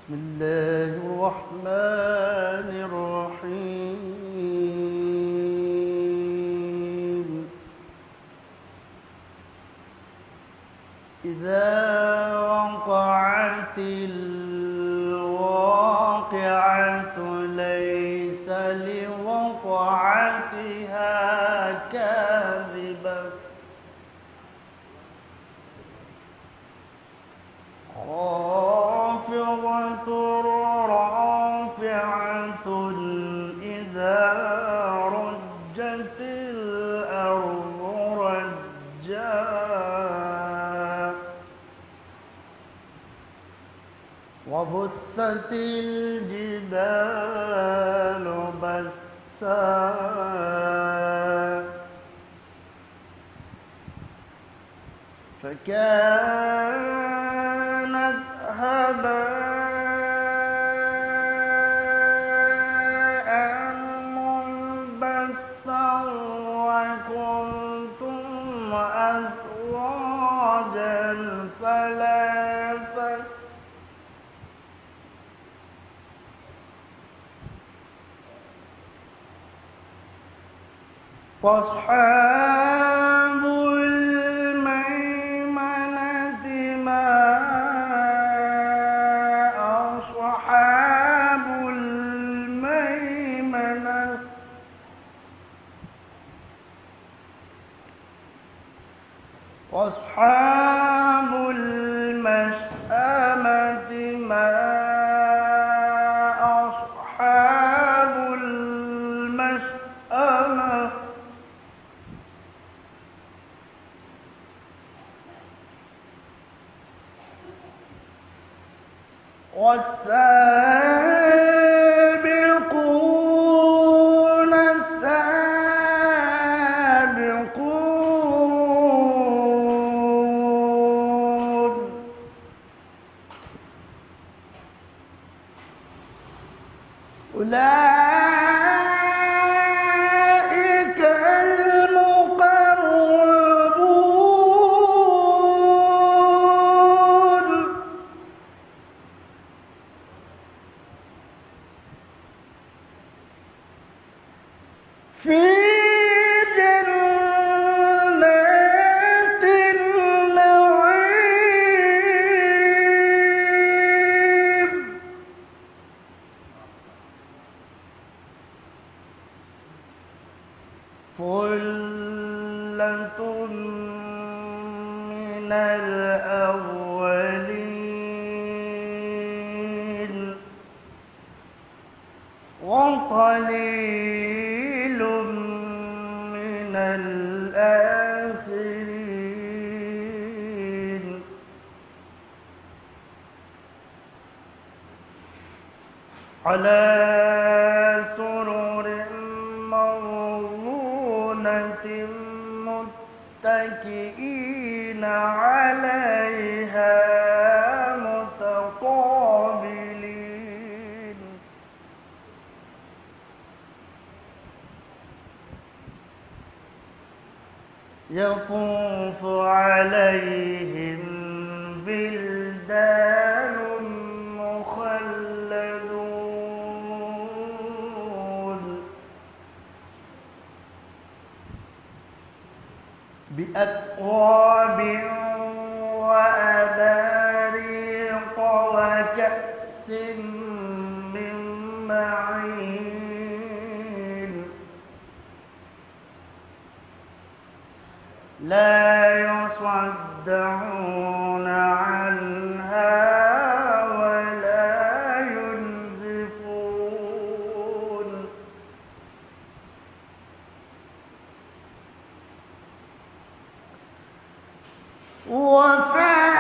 بسم الله الرحمن الرحيم. إذا وقعت الواقعة ليس لوقعتها كاذبة خافضة رافعة إذا رجت الأرض رجا وبست الجبال بسا فكانت هباء منبثا وكنتم أزواجا ثلاثا فأصحاب الميمنة ما أصحاب الميمنة وأصحاب المشأمة ما أصحاب المشأمة والسابقون السابقون أولئك المقربون في جنات النعيم ثلة من الأولين وقليل من الآخرين على سرر موضونة متكئين عليها متقابلين يطوف عليهم بلدان مخلدون بأكواب وأباريق وكأس من معين لا يصدعون عنها ولا ينزفون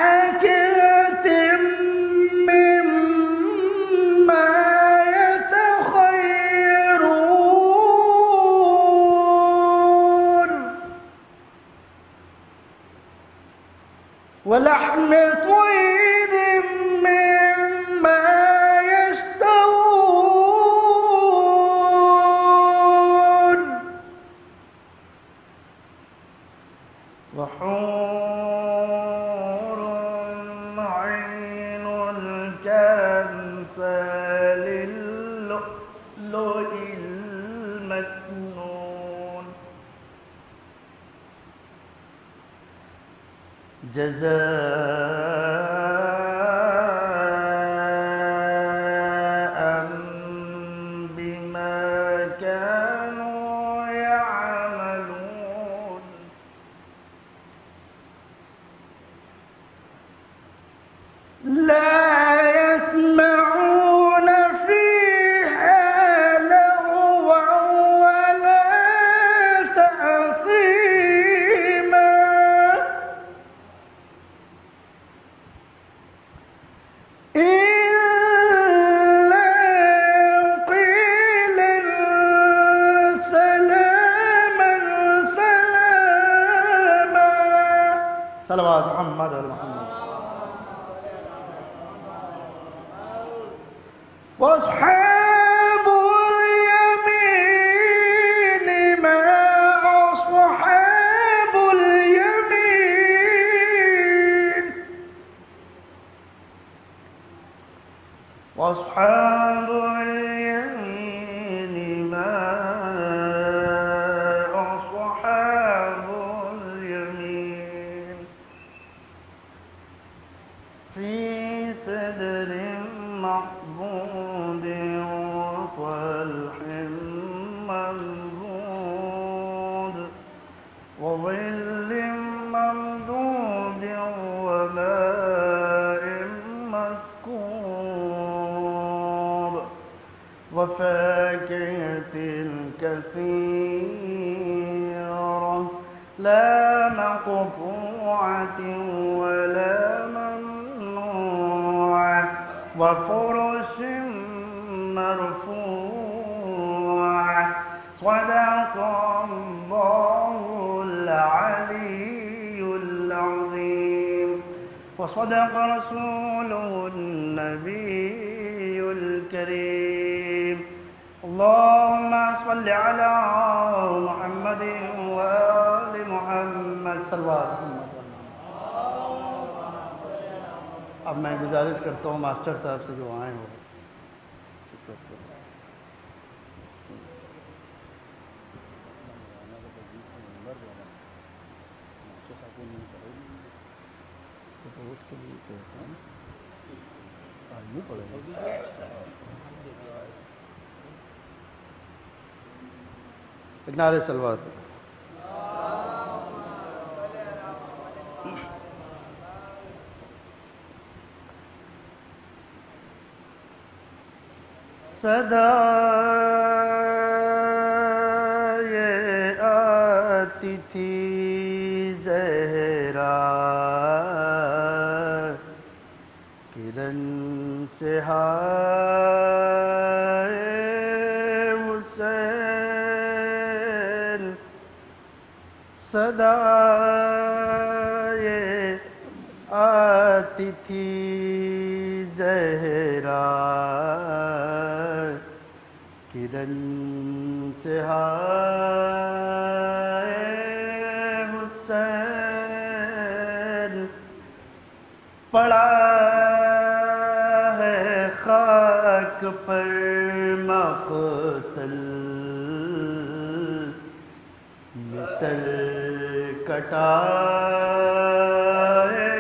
وفاكهة مما يتخيرون ولحم طير مما يشتهون وحور عين كافرون كأمثال اللؤلؤ المكنون جزاء بما كانوا يعملون لا يسمعون فيها لغوا ولا تأثيما إلا قيلا سلاما سلاما صلوات محمد محمد وأصحاب اليمين ما أصحاب اليمين وأصحاب اليمين ما أصحاب اليمين في سدر محضود وطلح منضود وظل ممدود وماء مسكوب وفاكهة كثيرة لا مقطوعة ولا ممنوعة وفرش مرفوعة صدق الله العلي العظيم وصدق رسوله النبي الكريم اللهم صل على محمد وآل محمد صلى الله عليه وسلم. اب میں گزارش کرتا ہوں ماسٹر صاحب سے جو آئے ہو تو اس کے لیے کہتا ہوں آج نہیں پڑھے گا نعرہ صلوات صدا یہ آتی تھی زہرا کرن سے ہائے حسین صدا یہ آتی تھی زہرا کرن سے ہائے حسین پڑا ہے خاک پر مقتل یہ سر کٹا ہے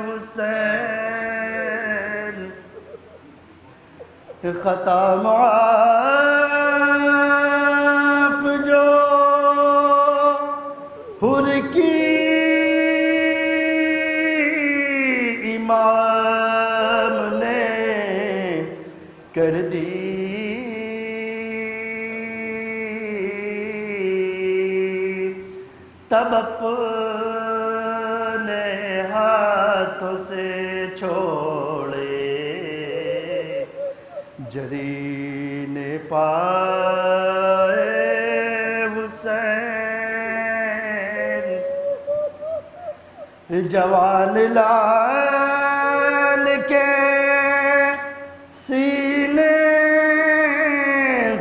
حسین خطا معاف جو حر کی امام نے کر دی تب اپنے ہاتھوں سے چھوڑے جرین پائے حسین جوان لال کے سینے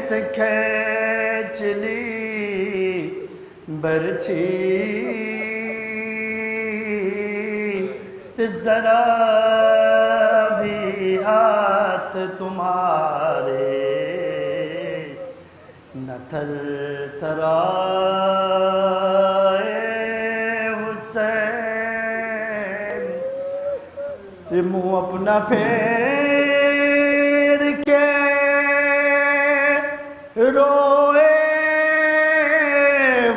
سے کھینچ لی برچھی ذرا بھی ہاتھ تمہارے نہ تھر تھرائے حسین، یہ منہ اپنا پھیر کے روئے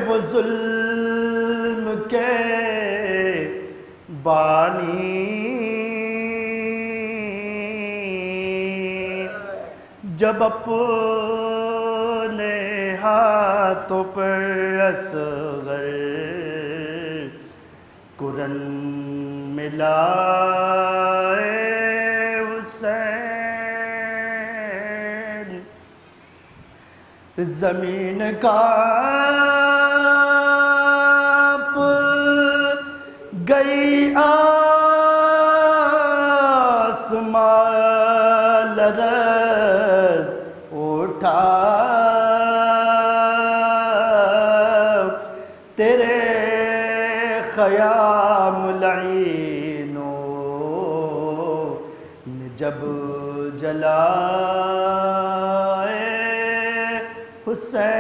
وہ ظلم کے بانی، جب اپنے ہاتھوں پر اصغر قرآن ملائے حسین، زمین کانپ گئی آسمان لرز اٹھا، تیرے خیام لعینوں نے جب جلائے حسین،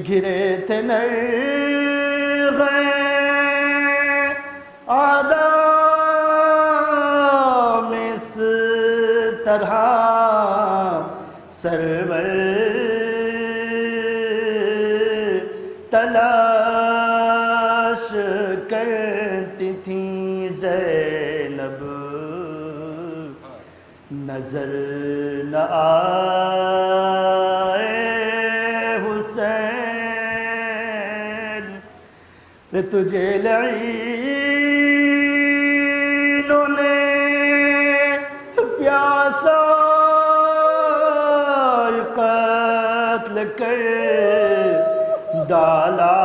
گھرے تھے نرغے آدم اس طرح سرور تلاش کرتی تھیں زینب، نظر نہ آئے حسین، تجھے لعینوں نے پیاسا قتل کر ڈالا،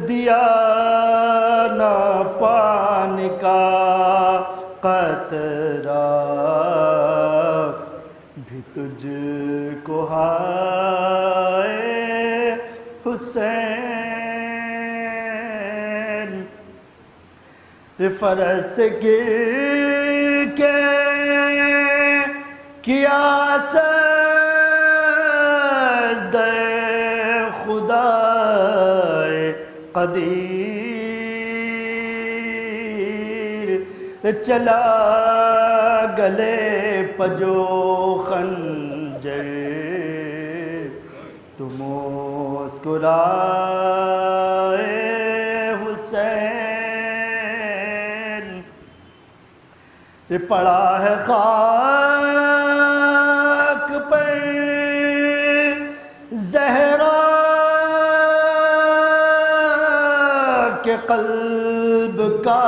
دیا نہ پانی کا قطرہ بھی تجھ کو ہائے حسین، فرس گر کے کیا سجدہ خدا قدیر، چلا گلے پجو خنجر، تو مسکرائے حسین، پڑا ہے خاک پر زہرا کے قلب کا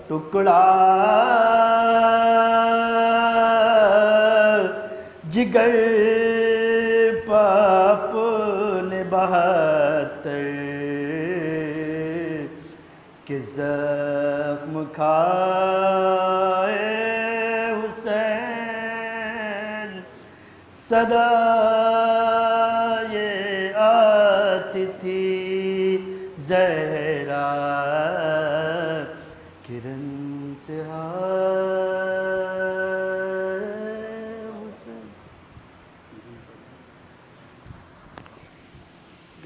ٹکڑا، جگر پاپ نے 72 کے زخم کھائے حسین، صدا یہ آتی تھی زہرا کرن سے حسین،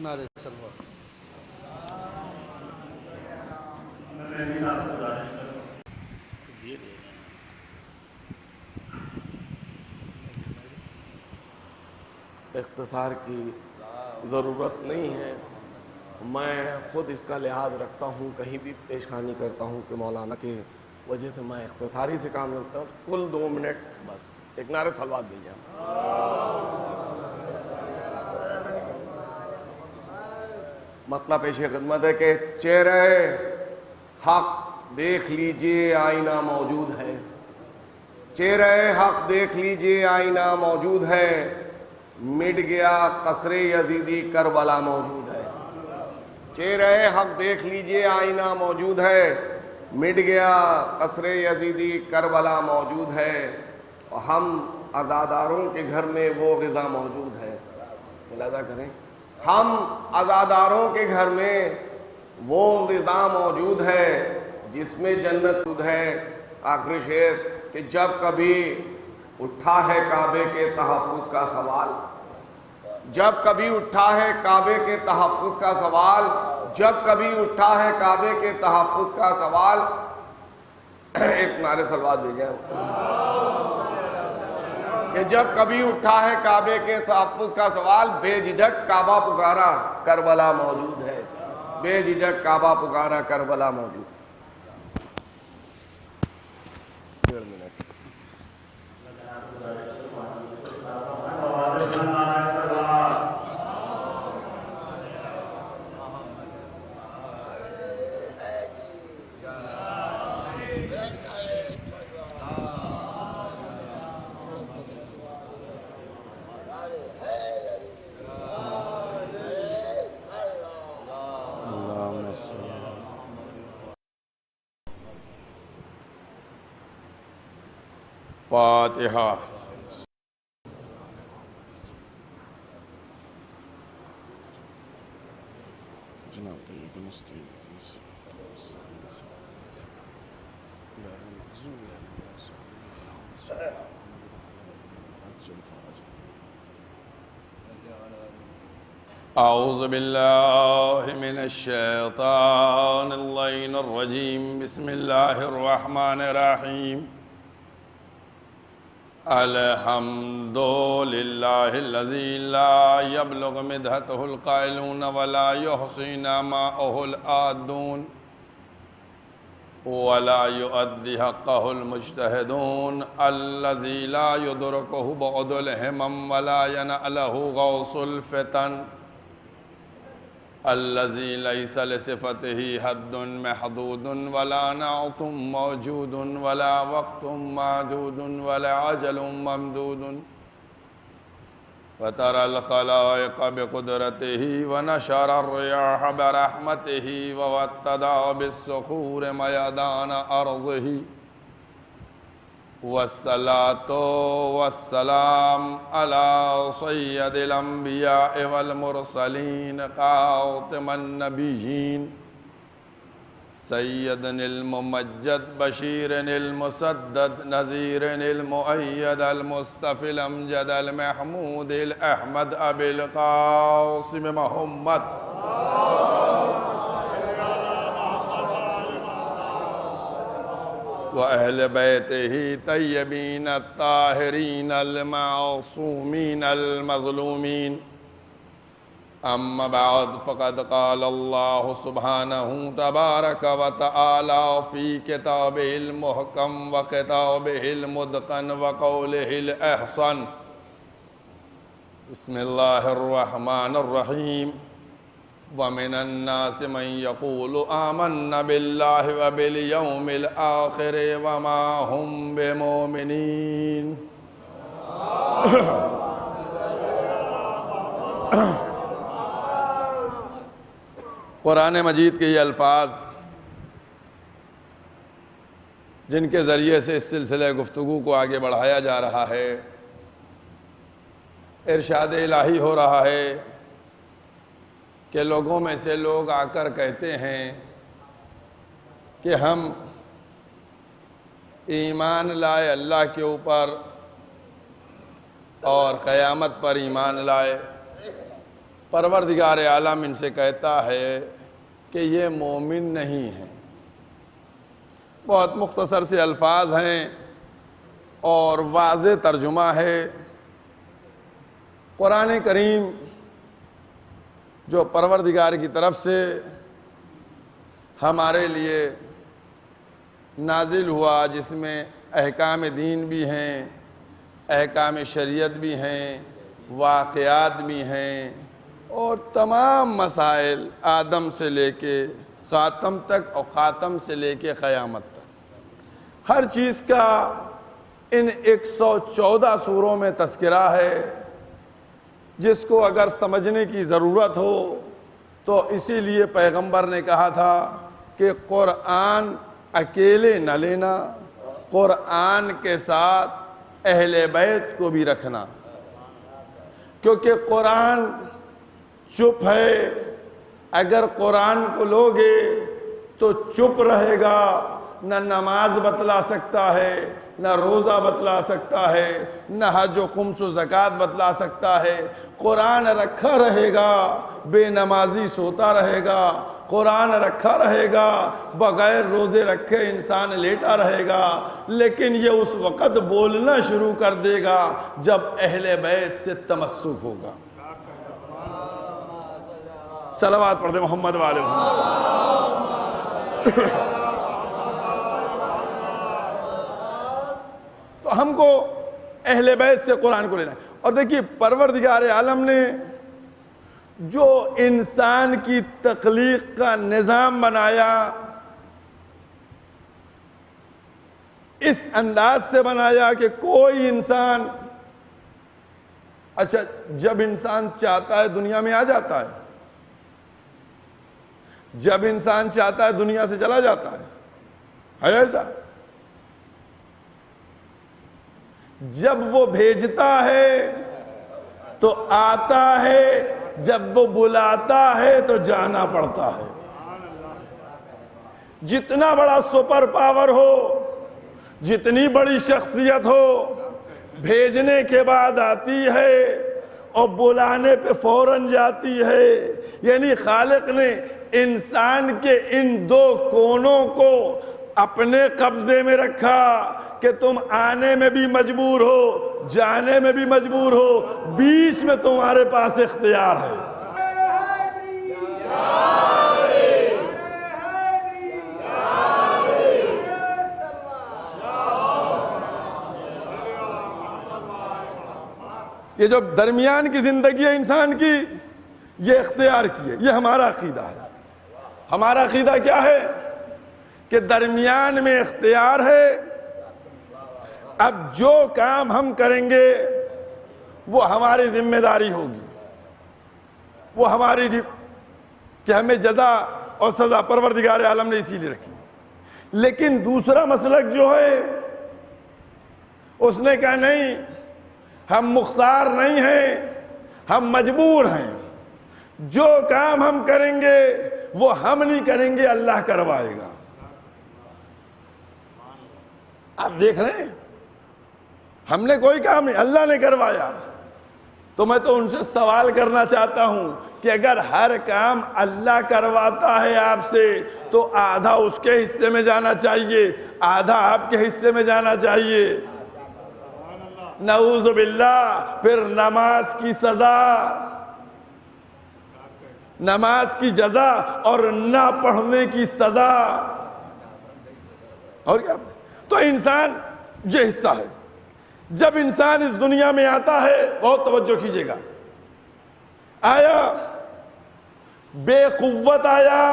نعرہ سلوات۔ اختصار کی ضرورت نہیں ہے، میں خود اس کا لحاظ رکھتا ہوں، کہیں بھی پیش خانی کرتا ہوں کہ مولانا کی وجہ سے میں اختصاری سے کام کرتا ہوں، کل 2 منٹ بس ایک نعرہ سلوات دیجیے۔ مطلب پیش خدمت ہے کہ چہرہ حق دیکھ لیجئے آئینہ موجود ہے، چہرہ حق دیکھ لیجئے آئینہ موجود ہے، مٹ گیا قصر یزیدی کربلا موجود ہے، چہرہ حق دیکھ لیجئے آئینہ موجود ہے، مٹ گیا قصر یزیدی کربلا موجود ہے، اور ہم عزاداروں کے گھر میں وہ غذا موجود ہے۔ ملاحظہ کریں، ہم عزاداروں کے گھر میں وہ غذا موجود ہے جس میں جنت موجود ہے۔ آخری شعر کہ جب کبھی اٹھا ہے کعبے کے تحفظ کا سوال، جب کبھی اٹھا ہے کعبے کے تحفظ کا سوال، جب کبھی اٹھا ہے کعبے کے تحفظ کا سوال، ایک نعرے صلوات بھیجیں کہ جب کبھی اٹھا ہے کعبے کے تحفظ کا سوال، بے جھجک کعبہ پکارا کربلا موجود ہے، بے جھجک کعبہ پکارا کربلا موجود ہے۔ 1.5 منٹ۔ فاتحہ۔ اعوذ باللہ من الشیطان اللعین الرجیم، بسم اللہ الرحمن الرحیم۔ الحمد للہ الذی لا یبلغ مدحتہ القائلون ولا یحصی نعماءہ العادون ولا یؤدی حقہ المجتہدون، الذی لا یدرکہ بعد الہمم ولا ینالہ غوث الفتن، الذی لیس لصفتہ حد محدود ولا نعت موجود ولا وقت معدود ولا عجل ممدود، وترى الخلائق بقدرته ونشر الرياح برحمته ووتدا بالصخور ميدان أرضه، والصلاة والسلام على سيد الأنبياء والمرسلين خاتم النبيين سيد الممجد بشير المسدد نذير المؤيد المصطفى الأمجد المحمود الأحمد أبي القاسم محمد وأهل بيته طيبين الطاهرين المعصومين المظلومين، أما بعد فقد قال الله سبحانه تبارك وتعالى في كتابه المحكم وكتابه المتقن وقوله الأحسن، بسم الله الرحمن الرحيم، ومن الناس من يقول آمنا بالله وباليوم الآخر وما هم بمؤمنين۔ قرآن مجید کے یہ الفاظ جن کے ذریعے سے اس سلسلہ گفتگو کو آگے بڑھایا جا رہا ہے، ارشاد الہی ہو رہا ہے کہ لوگوں میں سے لوگ آ کر کہتے ہیں کہ ہم ایمان لائے اللہ کے اوپر اور قیامت پر ایمان لائے۔ پروردگار عالم ان سے کہتا ہے کہ یہ مومن نہیں ہیں۔ بہت مختصر سے الفاظ ہیں اور واضح ترجمہ ہے۔ قرآن کریم جو پروردگار کی طرف سے ہمارے لیے نازل ہوا، جس میں احکام دین بھی ہیں، احکام شریعت بھی ہیں، واقعات بھی ہیں، اور تمام مسائل آدم سے لے کے خاتم تک اور خاتم سے لے کے قیامت تک ہر چیز کا ان 114 سوروں میں تذکرہ ہے، جس کو اگر سمجھنے کی ضرورت ہو تو اسی لیے پیغمبر نے کہا تھا کہ قرآن اکیلے نہ لینا، قرآن کے ساتھ اہل بیت کو بھی رکھنا، کیونکہ قرآن چپ ہے، اگر قرآن کو لوگے تو چپ رہے گا، نہ نماز بتلا سکتا ہے، نہ روزہ بتلا سکتا ہے، نہ حج و خمس و زکوٰۃ بتلا سکتا ہے۔ قرآن رکھا رہے گا، بے نمازی سوتا رہے گا، قرآن رکھا رہے گا، بغیر روزے رکھے انسان لیٹا رہے گا، لیکن یہ اس وقت بولنا شروع کر دے گا جب اہل بیت سے تمسک ہوگا۔ صلوات پڑھ دے محمد والے محمد۔ تو ہم کو اہل بیت سے قرآن کو لینا ہے۔ اور دیکھیے پروردگار عالم نے جو انسان کی تخلیق کا نظام بنایا، اس انداز سے بنایا کہ کوئی انسان، اچھا جب انسان چاہتا ہے دنیا میں آ جاتا ہے، جب انسان چاہتا ہے دنیا سے چلا جاتا ہے ایسا؟ جب وہ بھیجتا ہے تو آتا ہے، جب وہ بلاتا ہے تو جانا پڑتا ہے۔ جتنا بڑا سپر پاور ہو، جتنی بڑی شخصیت ہو، بھیجنے کے بعد آتی ہے اور بلانے پہ فوراً جاتی ہے۔ یعنی خالق نے انسان کے ان دو کونوں کو اپنے قبضے میں رکھا کہ تم آنے میں بھی مجبور ہو، جانے میں بھی مجبور ہو، بیچ میں تمہارے پاس اختیار ہے۔ یہ جو درمیان کی زندگی ہے انسان کی، یہ اختیار کی ہے۔ یہ ہمارا عقیدہ ہے۔ ہمارا عقیدہ کیا ہے کہ درمیان میں اختیار ہے۔ اب جو کام ہم کریں گے وہ ہماری ذمہ داری ہوگی، وہ ہماری کہ ہمیں جزا اور سزا پروردگار عالم نے اسی لیے رکھی۔ لیکن دوسرا مسلک جو ہے اس نے کہا نہیں، ہم مختار نہیں ہیں، ہم مجبور ہیں۔ جو کام ہم کریں گے وہ ہم نہیں کریں گے، اللہ کروائے گا۔ آپ دیکھ رہے ہیں، ہم نے کوئی کام نہیں، اللہ نے کروایا۔ تو میں تو ان سے سوال کرنا چاہتا ہوں کہ اگر ہر کام اللہ کرواتا ہے آپ سے تو آدھا اس کے حصے میں جانا چاہیے، آدھا آپ کے حصے میں جانا چاہیے۔ نعوذ باللہ۔ پھر نماز کی سزا، نماز کی جزا اور نہ پڑھنے کی سزا، اور کیا؟ تو انسان یہ حصہ ہے۔ جب انسان اس دنیا میں آتا ہے، بہت توجہ کیجئے گا، آیا بے قوت، آیا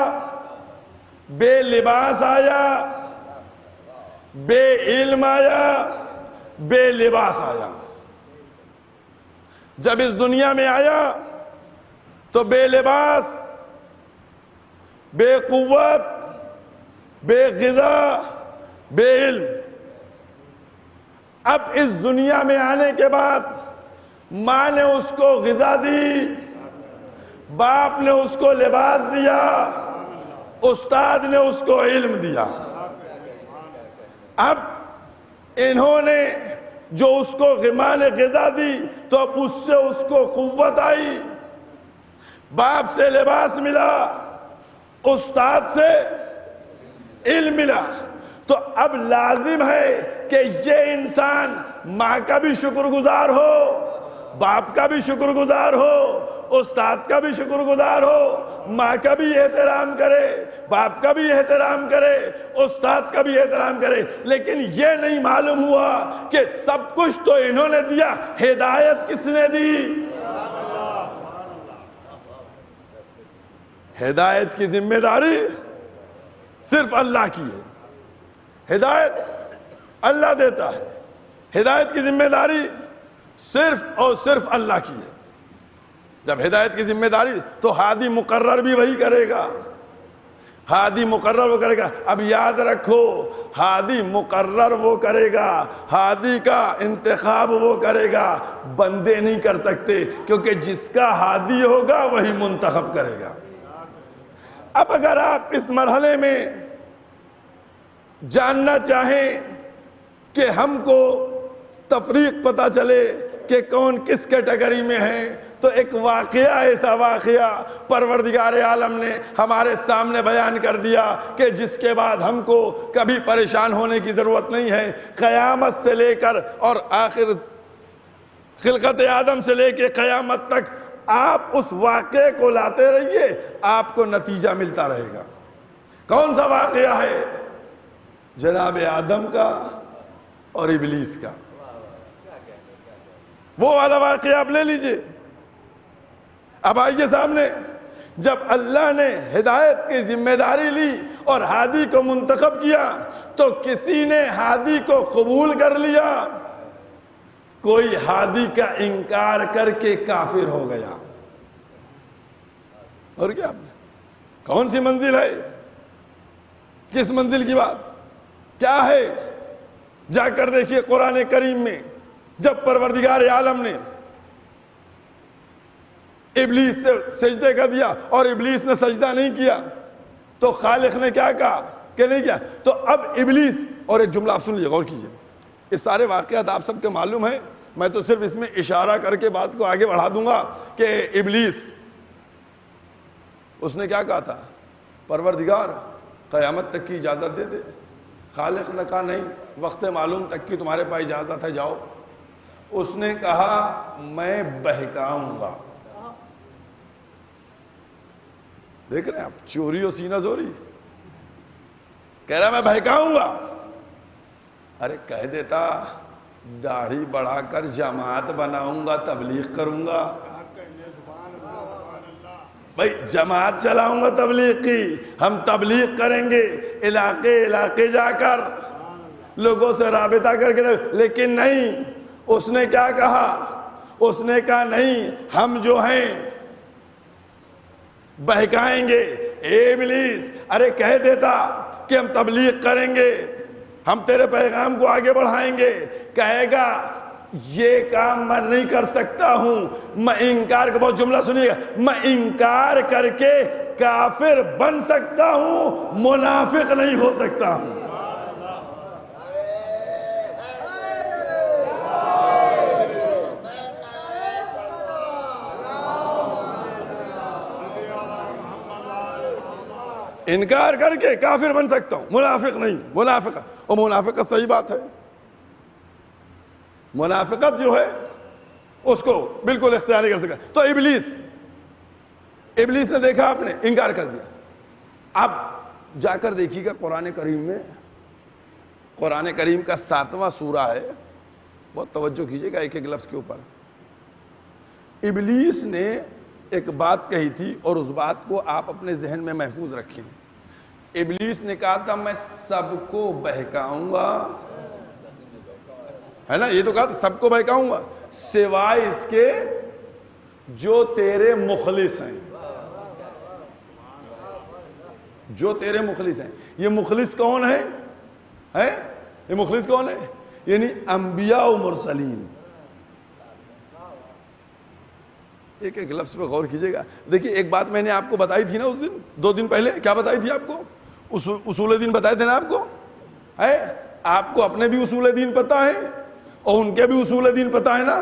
بے لباس، آیا بے علم، آیا بے لباس آیا۔ جب اس دنیا میں آیا تو بے لباس، بے قوت، بے غذا، بے علم۔ اب اس دنیا میں آنے کے بعد ماں نے اس کو غذا دی، باپ نے اس کو لباس دیا، استاد نے اس کو علم دیا۔ اب انہوں نے جو اس کو ماں نے غذا دی تو اب اس سے اس کو قوت آئی، باپ سے لباس ملا، استاد سے علم ملا۔ تو اب لازم ہے کہ یہ انسان ماں کا بھی شکر گزار ہو، باپ کا بھی شکر گزار ہو، استاد کا بھی شکر گزار ہو، ماں کا بھی احترام کرے، باپ کا بھی احترام کرے، استاد کا بھی احترام کرے۔ لیکن یہ نہیں معلوم ہوا کہ سب کچھ تو انہوں نے دیا، ہدایت کس نے دی؟ ہدایت کی ذمہ داری صرف اللہ کی ہے۔ ہدایت اللہ دیتا ہے، ہدایت کی ذمہ داری صرف اور صرف اللہ کی ہے۔ جب ہدایت کی ذمہ داری تو ہادی مقرر بھی وہی کرے گا، ہادی مقرر وہ کرے گا. اب یاد رکھو ہادی مقرر وہ کرے گا, ہادی کا انتخاب وہ کرے گا, بندے نہیں کر سکتے, کیونکہ جس کا ہادی ہوگا وہی منتخب کرے گا. اب اگر آپ اس مرحلے میں جاننا چاہیں کہ ہم کو تفریق پتہ چلے کہ کون کس کیٹیگری میں ہے, تو ایک واقعہ, ایسا واقعہ پروردگار عالم نے ہمارے سامنے بیان کر دیا کہ جس کے بعد ہم کو کبھی پریشان ہونے کی ضرورت نہیں ہے. قیامت سے لے کر اور آخر خلقت آدم سے لے کے قیامت تک آپ اس واقعے کو لاتے رہیے, آپ کو نتیجہ ملتا رہے گا. کون سا واقعہ ہے؟ جناب آدم کا اور ابلیس کا. وہ والا واقعہ آپ لے لیجئے. اب آئیے سامنے, جب اللہ نے ہدایت کی ذمہ داری لی اور ہادی کو منتخب کیا تو کسی نے ہادی کو قبول کر لیا, کوئی ہادی کا انکار کر کے کافر ہو گیا. اور کیا کون سی منزل ہے؟ کس منزل کی بات کیا ہے؟ جا کر دیکھیے قرآن کریم میں جب پروردگار عالم نے ابلیس سے سجدے کا دیا اور ابلیس نے سجدہ نہیں کیا تو خالق نے کیا کہا کہ نہیں کیا. تو اب ابلیس, اور ایک جملہ آپ سن لیجیے, غور کیجیے, یہ سارے واقعات آپ سب کے معلوم ہیں, میں تو صرف اس میں اشارہ کر کے بات کو آگے بڑھا دوں گا کہ ابلیس اس نے کیا کہا تھا, پروردگار قیامت تک کی اجازت دے دے. خالق نے کہا نہیں, وقت معلوم تک کی تمہارے پاس اجازت ہے, جاؤ. اس نے کہا میں بہکاؤں گا. دیکھ رہے ہیں آپ, چوری و سینہ زوری, کہہ رہا میں بہکاؤں گا. ارے کہہ دیتا داڑھی بڑھا کر جماعت بناؤں گا, تبلیغ کروں گا. بھائی جماعت چلاؤں گا تبلیغ کی, ہم تبلیغ کریں گے علاقے علاقے جا کر لوگوں سے رابطہ کر کے, لیکن نہیں. اس نے کیا کہا؟ اس نے کہا نہیں, ہم جو ہیں بہکائیں گے. اے ابلیس, ارے کہہ دیتا کہ ہم تبلیغ کریں گے, ہم تیرے پیغام کو آگے بڑھائیں گے. کہے گا یہ کام میں نہیں کر سکتا ہوں, میں انکار کا, بہت جملہ سنیے گا, میں انکار کر کے کافر بن سکتا ہوں, منافق نہیں ہو سکتا ہوں. انکار کر کے کافر بن سکتا ہوں, منافق نہیں. منافق, اور منافقت صحیح بات ہے, منافقت جو ہے اس کو بالکل اختیار نہیں کر سکتا. تو ابلیس نے دیکھا, آپ نے انکار کر دیا. اب جا کر دیکھیے گا قرآن کریم میں, قرآن کریم کا 7واں سورہ ہے, بہت توجہ کیجیے گا ایک ایک لفظ کے اوپر. ابلیس نے ایک بات کہی تھی اور اس بات کو آپ اپنے ذہن میں محفوظ رکھیں. ابلیس نے کہا تھا میں سب کو بہکاؤں گا, ہے نا, یہ تو کہا تھا سب کو بہکاؤں گا سوائے اس کے جو تیرے مخلص ہیں, جو تیرے مخلص ہیں. یہ مخلص کون ہے؟ یہ مخلص کون ہے؟ یعنی انبیاء و مرسلین. ایک ایک لفظ پہ غور کیجئے گا. دیکھیے ایک بات میں نے آپ کو بتائی تھی نا اس دن, 2 دن پہلے, کیا بتائی تھی آپ کو؟ اصول دین بتائے تھے نا آپ کو. آپ کو اپنے بھی اصول دین پتہ ہے اور ان کے بھی اصول دین پتہ ہے نا.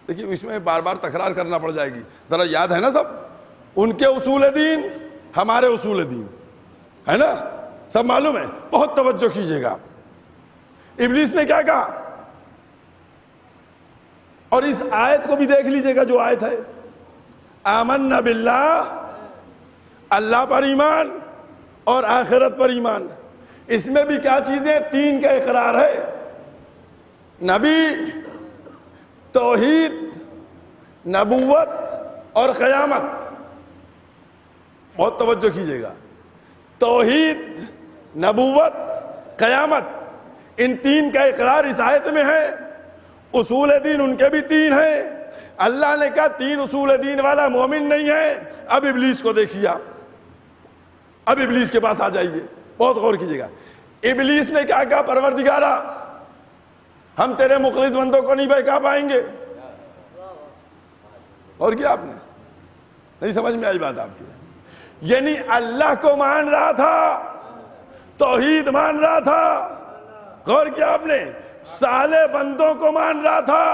دیکھیے اس میں بار بار تکرار کرنا پڑ جائے گی, ذرا یاد ہے نا سب. ان کے اصول دین, ہمارے اصول دین, ہے نا, سب معلوم ہے. بہت توجہ کیجئے گا. ابلیس نے کیا کہا, اور اس آیت کو بھی دیکھ لیجئے گا جو آیت ہے, آمنا باللہ, اللہ پر ایمان اور آخرت پر ایمان. اس میں بھی کیا چیزیں, 3 کا اقرار ہے, نبی, توحید, نبوت اور قیامت. بہت توجہ کیجئے گا. توحید, نبوت, قیامت, ان 3 کا اقرار اس آیت میں ہے. اصول دین ان کے بھی 3 ہیں. اللہ نے کہا 3 اصول دین والا مومن نہیں ہے. اب ابلیس کو دیکھیے آپ, اب ابلیس کے پاس آ جائیے، بہت غور کیجیے گا۔ ابلیس نے کیا کہا؟ پروردگارا ہم تیرے مخلص بندوں کو نہیں بہکا پائیں گے۔ اور کیا آپ نے نہیں سمجھ میں آئی بات آپ کی؟ یعنی اللہ کو مان رہا تھا، توحید مان رہا تھا، غور کیا آپ نے، صالح بندوں کو مان رہا تھا،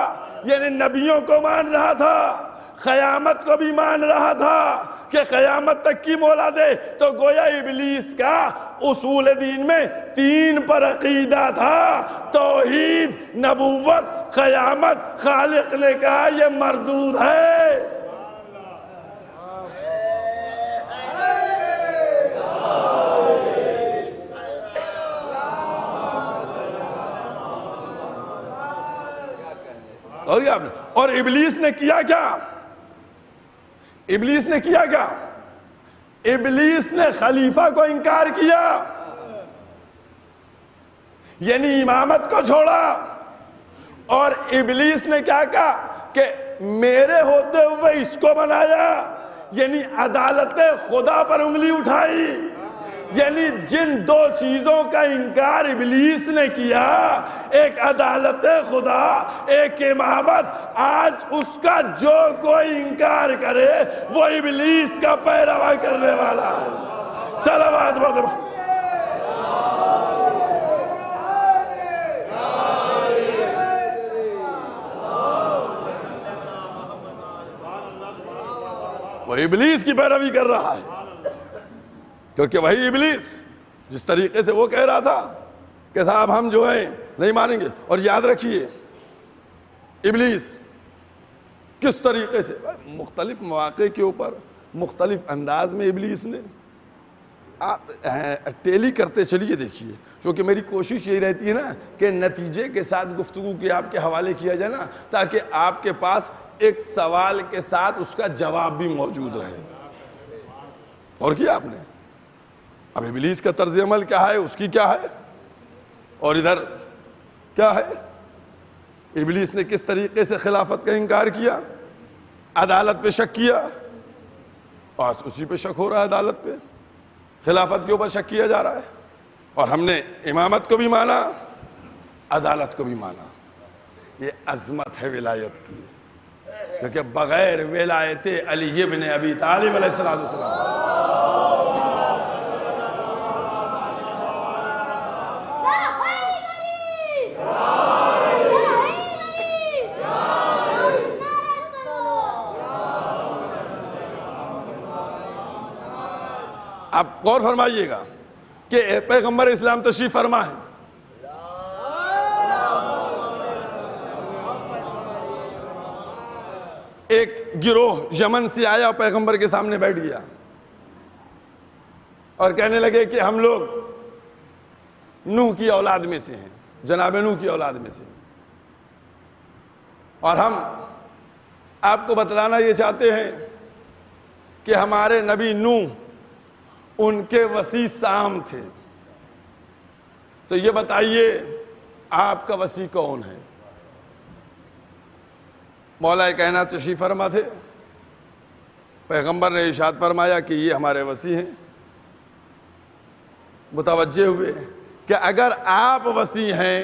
یعنی نبیوں کو مان رہا تھا، قیامت کو بھی مان رہا تھا کہ قیامت تک کی مولا دے۔ تو گویا ابلیس کا اصول دین میں 3 پر عقیدہ تھا، توحید، نبوت، قیامت۔ خالق نے کہا یہ مردود ہے۔ اور کیا آپ نے، اور ابلیس نے کیا کیا؟ ابلیس نے کیا کیا؟ ابلیس نے خلیفہ کو انکار کیا، یعنی امامت کو چھوڑا۔ اور ابلیس نے کیا کہا کہ میرے ہوتے ہوئے اس کو بنایا، یعنی عدالت خدا پر انگلی اٹھائی۔ یعنی جن 2 چیزوں کا انکار ابلیس نے کیا، ایک عدالت خدا، ایک امامت، آج اس کا جو کوئی انکار کرے وہ ابلیس کا پیروا کرنے والا ہے۔ صلوات پڑھ دو۔ وہ ابلیس کی پیروی کر رہا ہے، کیونکہ وہی ابلیس جس طریقے سے وہ کہہ رہا تھا کہ صاحب ہم جو ہیں نہیں مانیں گے۔ اور یاد رکھیے ابلیس کس طریقے سے مختلف مواقع کے اوپر مختلف انداز میں ابلیس نے، آپ ٹیلی کرتے چلیے دیکھیے، کیونکہ میری کوشش یہی رہتی ہے نا کہ نتیجے کے ساتھ گفتگو کے آپ کے حوالے کیا جائے نا، تاکہ آپ کے پاس ایک سوال کے ساتھ اس کا جواب بھی موجود رہے۔ اور کیا آپ نے، اب ابلیس کا طرز عمل کیا ہے، اس کی کیا ہے، اور ادھر کیا ہے، ابلیس نے کس طریقے سے خلافت کا انکار کیا، عدالت پہ شک کیا، آج اسی پہ شک ہو رہا ہے، عدالت پہ، خلافت کے اوپر شک کیا جا رہا ہے۔ اور ہم نے امامت کو بھی مانا، عدالت کو بھی مانا۔ یہ عظمت ہے ولایت کی، کیونکہ بغیر ولایت علی ابن ابی طالب علیہ السلام آپ غور فرمائیے گا کہ پیغمبر اسلام تشریف فرما ہے، ایک گروہ یمن سے آیا اور پیغمبر کے سامنے بیٹھ گیا اور کہنے لگے کہ ہم لوگ نوح کی اولاد میں سے ہیں، جناب نوح کی اولاد میں سے، اور ہم آپ کو بتلانا یہ چاہتے ہیں کہ ہمارے نبی نوح ان کے وسیع سام تھے، تو یہ بتائیے آپ کا وسیع کون ہے؟ مولا کائنات تشریف فرما تھے، پیغمبر نے ارشاد فرمایا کہ یہ ہمارے وسیع ہیں۔ متوجہ ہوئے کہ اگر آپ وسیع ہیں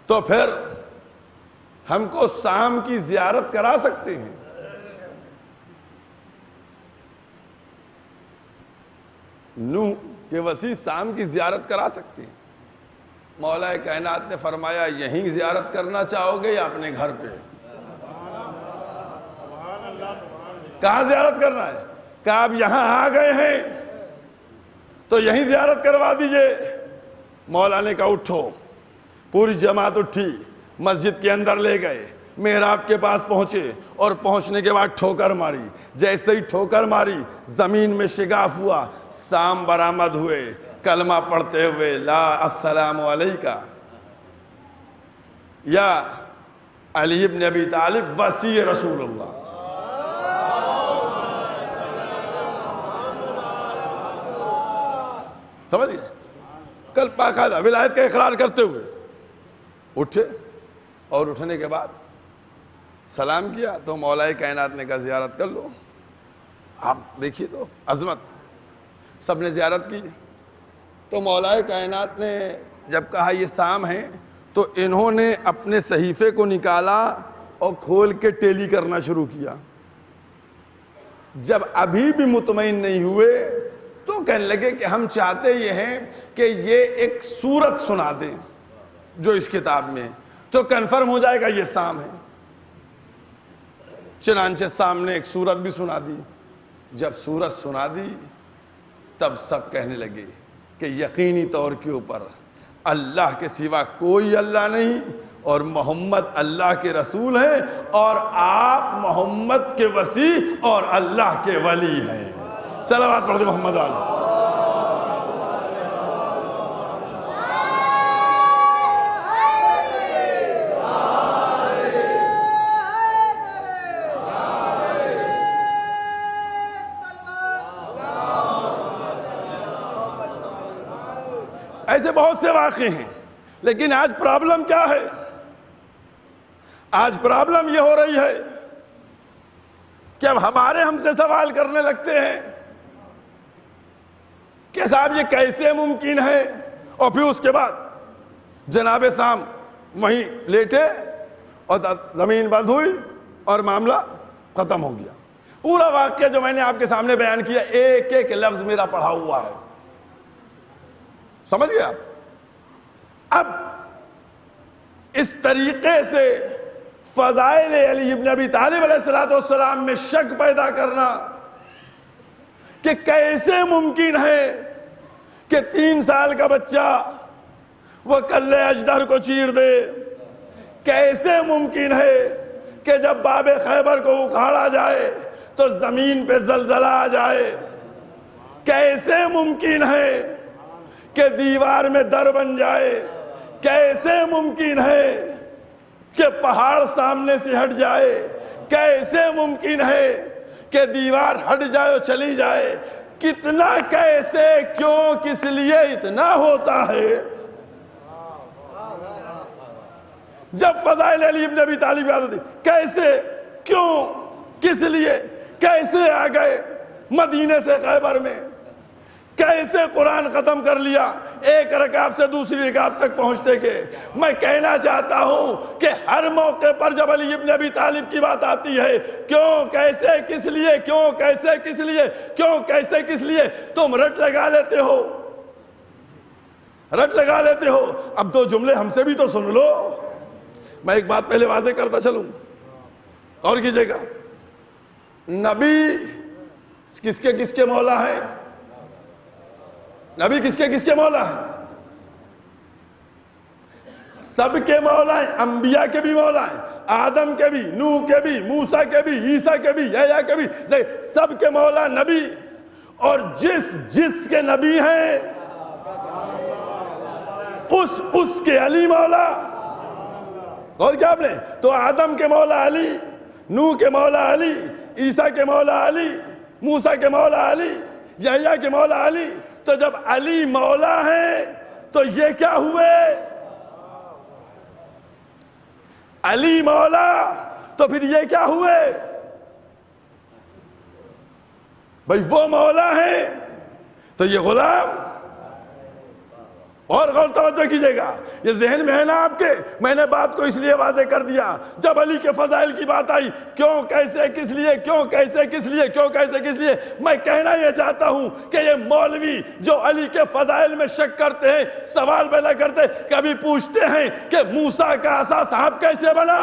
تو پھر ہم کو سام کی زیارت کرا سکتے ہیں۔ نوح کے وسیع سام کی زیارت کرا سکتے ہیں۔ مولا کائنات نے فرمایا یہیں زیارت کرنا چاہو گے یا اپنے گھر پہ؟ کہاں زیارت کرنا ہے؟ کہ آپ یہاں آ گئے ہیں تو یہیں زیارت کروا دیجئے۔ مولا نے کہا اٹھو، پوری جماعت اٹھی، مسجد کے اندر لے گئے، محراب کے پاس پہنچے اور پہنچنے کے بعد ٹھوکر ماری۔ جیسے ہی ٹھوکر ماری زمین میں شگاف ہوا، سام برآمد ہوئے، کلمہ پڑھتے ہوئے لا السلام علیکہ یا علی ابن ابی طالب وسیع رسول اللہ۔ سمجھئے؟ کل باقاعدہ ولایت کا اقرار کرتے ہوئے اٹھے، اور اٹھنے کے بعد سلام کیا تو مولا کائنات نے کہا زیارت کر لو۔ آپ دیکھیے تو عظمت، سب نے زیارت کی. تو مولا کائنات نے جب کہا یہ سام ہے تو انہوں نے اپنے صحیفے کو نکالا اور کھول کے ٹیلی کرنا شروع کیا. جب ابھی بھی مطمئن نہیں ہوئے تو کہنے لگے کہ ہم چاہتے یہ ہیں کہ یہ ایک سورت سنا دیں جو اس کتاب میں تو کنفرم ہو جائے گا یہ سام ہے. چنانچہ سام نے ایک سورت بھی سنا دی. جب سورت سنا دی تب سب کہنے لگے کہ یقینی طور کے اوپر اللہ کے سوا کوئی اللہ نہیں اور محمد اللہ کے رسول ہیں اور آپ محمد کے وصی اور اللہ کے ولی ہیں. صلوات پڑھ دے محمد علیہ. ایسے بہت سے واقعے ہیں لیکن آج پرابلم کیا ہے؟ آج پرابلم یہ ہو رہی ہے کہ اب ہم سے سوال کرنے لگتے ہیں کہ صاحب یہ کیسے ممکن ہے, اور پھر اس کے بعد جناب سام وہیں لیٹے اور زمین بند ہوئی اور معاملہ ختم ہو گیا. پورا واقعہ جو میں نے آپ کے سامنے بیان کیا ایک ایک لفظ میرا پڑھا ہوا ہے, سمجھ گئے آپ؟ اب اس طریقے سے فضائل علی ابن ابی طالب علیہ السلام میں شک پیدا کرنا کہ کیسے ممکن ہے کہ 3 سال کا بچہ وہ کلے اجدر کو چیر دے, کیسے ممکن ہے کہ جب باب خیبر کو اکھاڑا جائے تو زمین پہ زلزلہ آ جائے, کیسے ممکن ہے کہ دیوار میں در بن جائے, کیسے ممکن ہے کہ پہاڑ سامنے سے ہٹ جائے, کیسے ممکن ہے کہ دیوار ہٹ جائے اور چلی جائے, کتنا کیسے کیوں کس لیے اتنا ہوتا ہے. جب فضائل علی ابن ابی طالب یاد ہوتی کیسے کیوں کس لیے کیسے آ گئے مدینے سے خیبر میں, کیسے قرآن ختم کر لیا ایک رکعت سے دوسری رکعت تک پہنچتے کے. میں کہنا چاہتا ہوں کہ ہر موقع پر جب علی ابن ابی طالب کی بات آتی ہے کیوں کیسے کس لیے کیوں کیسے کس لیے کیوں کیسے کس لیے تم رٹ لگا لیتے ہو, رٹ لگا لیتے ہو. اب 2 جملے ہم سے بھی تو سن لو. میں ایک بات پہلے واضح کرتا چلوں, اور کیجئے گا. نبی کس کے مولا ہے؟ نبی کس کے مولا ہیں؟ سب کے مولا ہیں, انبیاء کے بھی مولا ہیں, آدم کے بھی, نوح کے بھی, موسیٰ کے بھی, عیسیٰ کے بھی, یحییٰ کے بھی, سب کے مولا نبی. اور جس کے نبی ہیں اس کے علی مولا. اور کیا آپ نے تو آدم کے مولا علی, نوح کے مولا علی, عیسیٰ کے مولا علی, موسیٰ کے مولا علی, یحییٰ کے مولا علی. تو جب علی مولا ہیں تو یہ کیا ہوئے؟ علی مولا تو پھر یہ کیا ہوئے؟ بھئی وہ مولا ہیں تو یہ غلام. اور غور توجہ کیجئے گا, یہ ذہن میں ہے نا آپ کے. میں نے بات کو اس لیے واضح کر دیا جب علی کے فضائل کی بات آئی کیوں کیسے کس لیے کیوں کیسے کس لیے کیوں کیسے کس لیے. میں کہنا یہ چاہتا ہوں کہ یہ مولوی جو علی کے فضائل میں شک کرتے ہیں, سوال پیدا کرتے ہیں, کبھی پوچھتے ہیں کہ موسیٰ کا عصا سانپ کیسے بنا,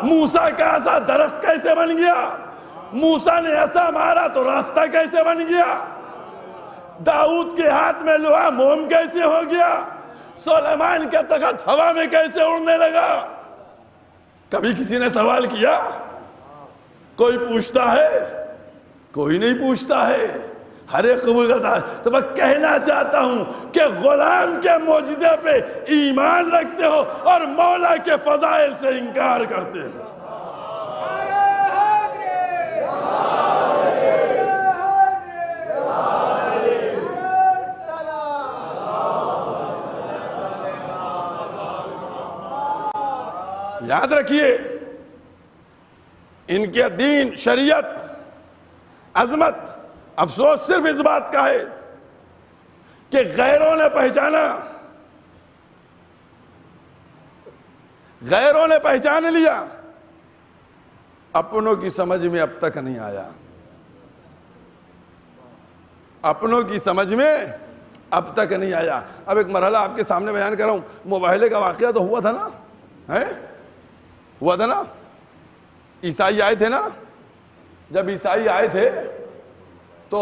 موسیٰ کا عصا درخت کیسے بن گیا, موسیٰ نے عصا مارا تو راستہ کیسے بن گیا, داؤد کے ہاتھ میں لوہا موم کیسے ہو گیا, سلیمان کے تخت ہوا میں کیسے اڑنے لگا. کبھی کسی نے سوال کیا؟ کوئی پوچھتا ہے؟ کوئی نہیں پوچھتا ہے, ہر ایک قبول کرتا ہے. تو میں کہنا چاہتا ہوں کہ غلام کے معجزے پہ ایمان رکھتے ہو اور مولا کے فضائل سے انکار کرتے ہو. یاد رکھیے ان کے دین, شریعت, عظمت افسوس صرف اس بات کا ہے کہ غیروں نے پہچانا، غیروں نے پہچان لیا، اپنوں کی سمجھ میں اب تک نہیں آیا، اپنوں کی سمجھ میں اب تک نہیں آیا۔ اب ایک مرحلہ آپ کے سامنے بیان کر رہا ہوں، مباہلے کا واقعہ تو ہوا تھا نا، ہوا تھا نا، عیسائی آئے تھے نا، جب عیسائی آئے تھے تو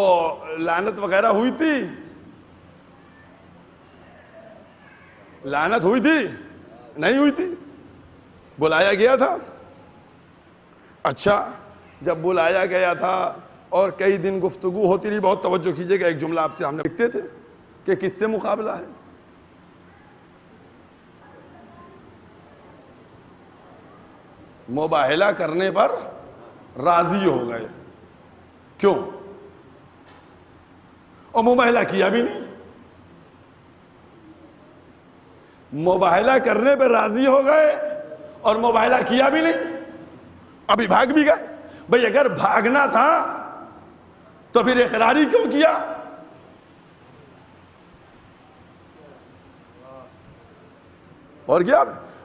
لعنت وغیرہ ہوئی تھی، لعنت ہوئی تھی نہیں ہوئی تھی؟ بلایا گیا تھا، اچھا جب بلایا گیا تھا اور کئی دن گفتگو ہوتی رہی، بہت توجہ کیجئے گا، ایک جملہ آپ سے ہم نے لکھتے تھے کہ کس سے مقابلہ ہے؟ مباہلہ کرنے پر راضی ہو گئے، کیوں؟ اور مباہلہ کیا بھی نہیں، مباہلہ کرنے پر راضی ہو گئے اور مباہلہ کیا بھی نہیں، ابھی بھاگ بھی گئے۔ بھئی اگر بھاگنا تھا تو پھر اقراری کیوں کیا؟ اور کیا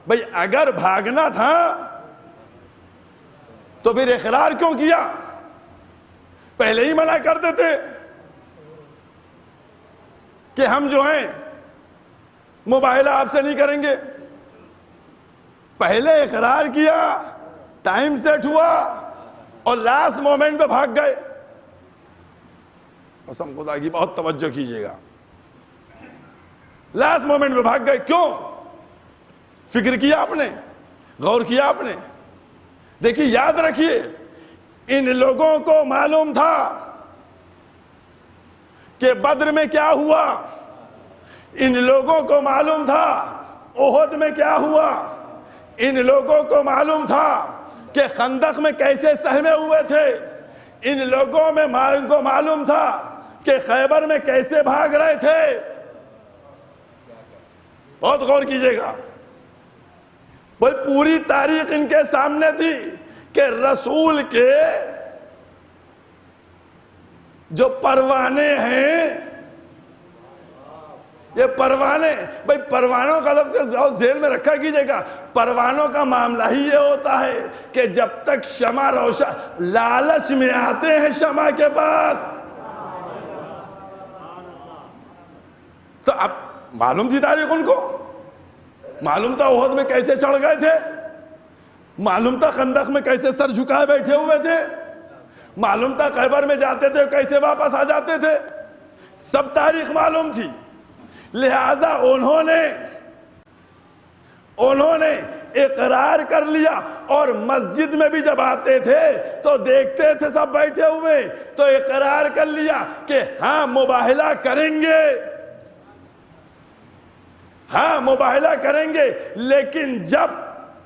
بھئی اگر بھاگنا تھا تو پھر اقرار کیوں کیا؟ پہلے ہی منع کر دیتے کہ ہم جو ہیں مباہلہ آپ سے نہیں کریں گے، پہلے اقرار کیا، ٹائم سیٹ ہوا اور لاسٹ مومنٹ پہ بھاگ گئے۔ قسم خدا کی بہت توجہ کیجئے گا، لاسٹ مومنٹ پہ بھاگ گئے، کیوں؟ فکر کیا آپ نے؟ غور کیا آپ نے؟ دیکھیے یاد رکھیے، ان لوگوں کو معلوم تھا کہ بدر میں کیا ہوا، ان لوگوں کو معلوم تھا احد میں کیا ہوا، ان لوگوں کو معلوم تھا کہ خندق میں کیسے سہمے ہوئے تھے، ان لوگوں میں کو معلوم تھا کہ خیبر میں کیسے بھاگ رہے تھے۔ بہت غور کیجئے گا، وہ پوری تاریخ ان کے سامنے تھی کہ رسول کے جو پروانے ہیں، یہ پروانے، بھئی پروانوں کا لفظ ذہن میں رکھا کیجئے گا، پروانوں کا معاملہ ہی یہ ہوتا ہے کہ جب تک شمع روشن، لالچ میں آتے ہیں شمع کے پاس۔ تو اب معلوم تھی تاریخ ان کو، معلوم تھا احد میں کیسے چڑھ گئے تھے، معلوم تھا خندق میں کیسے سر جھکائے بیٹھے ہوئے تھے، معلوم تھا خیبر میں جاتے تھے کیسے واپس آ جاتے تھے، سب تاریخ معلوم تھی۔ لہذا انہوں نے اقرار کر لیا، اور مسجد میں بھی جب آتے تھے تو دیکھتے تھے سب بیٹھے ہوئے، تو اقرار کر لیا کہ ہاں مباہلہ کریں گے، ہاں مباہلہ کریں گے۔ لیکن جب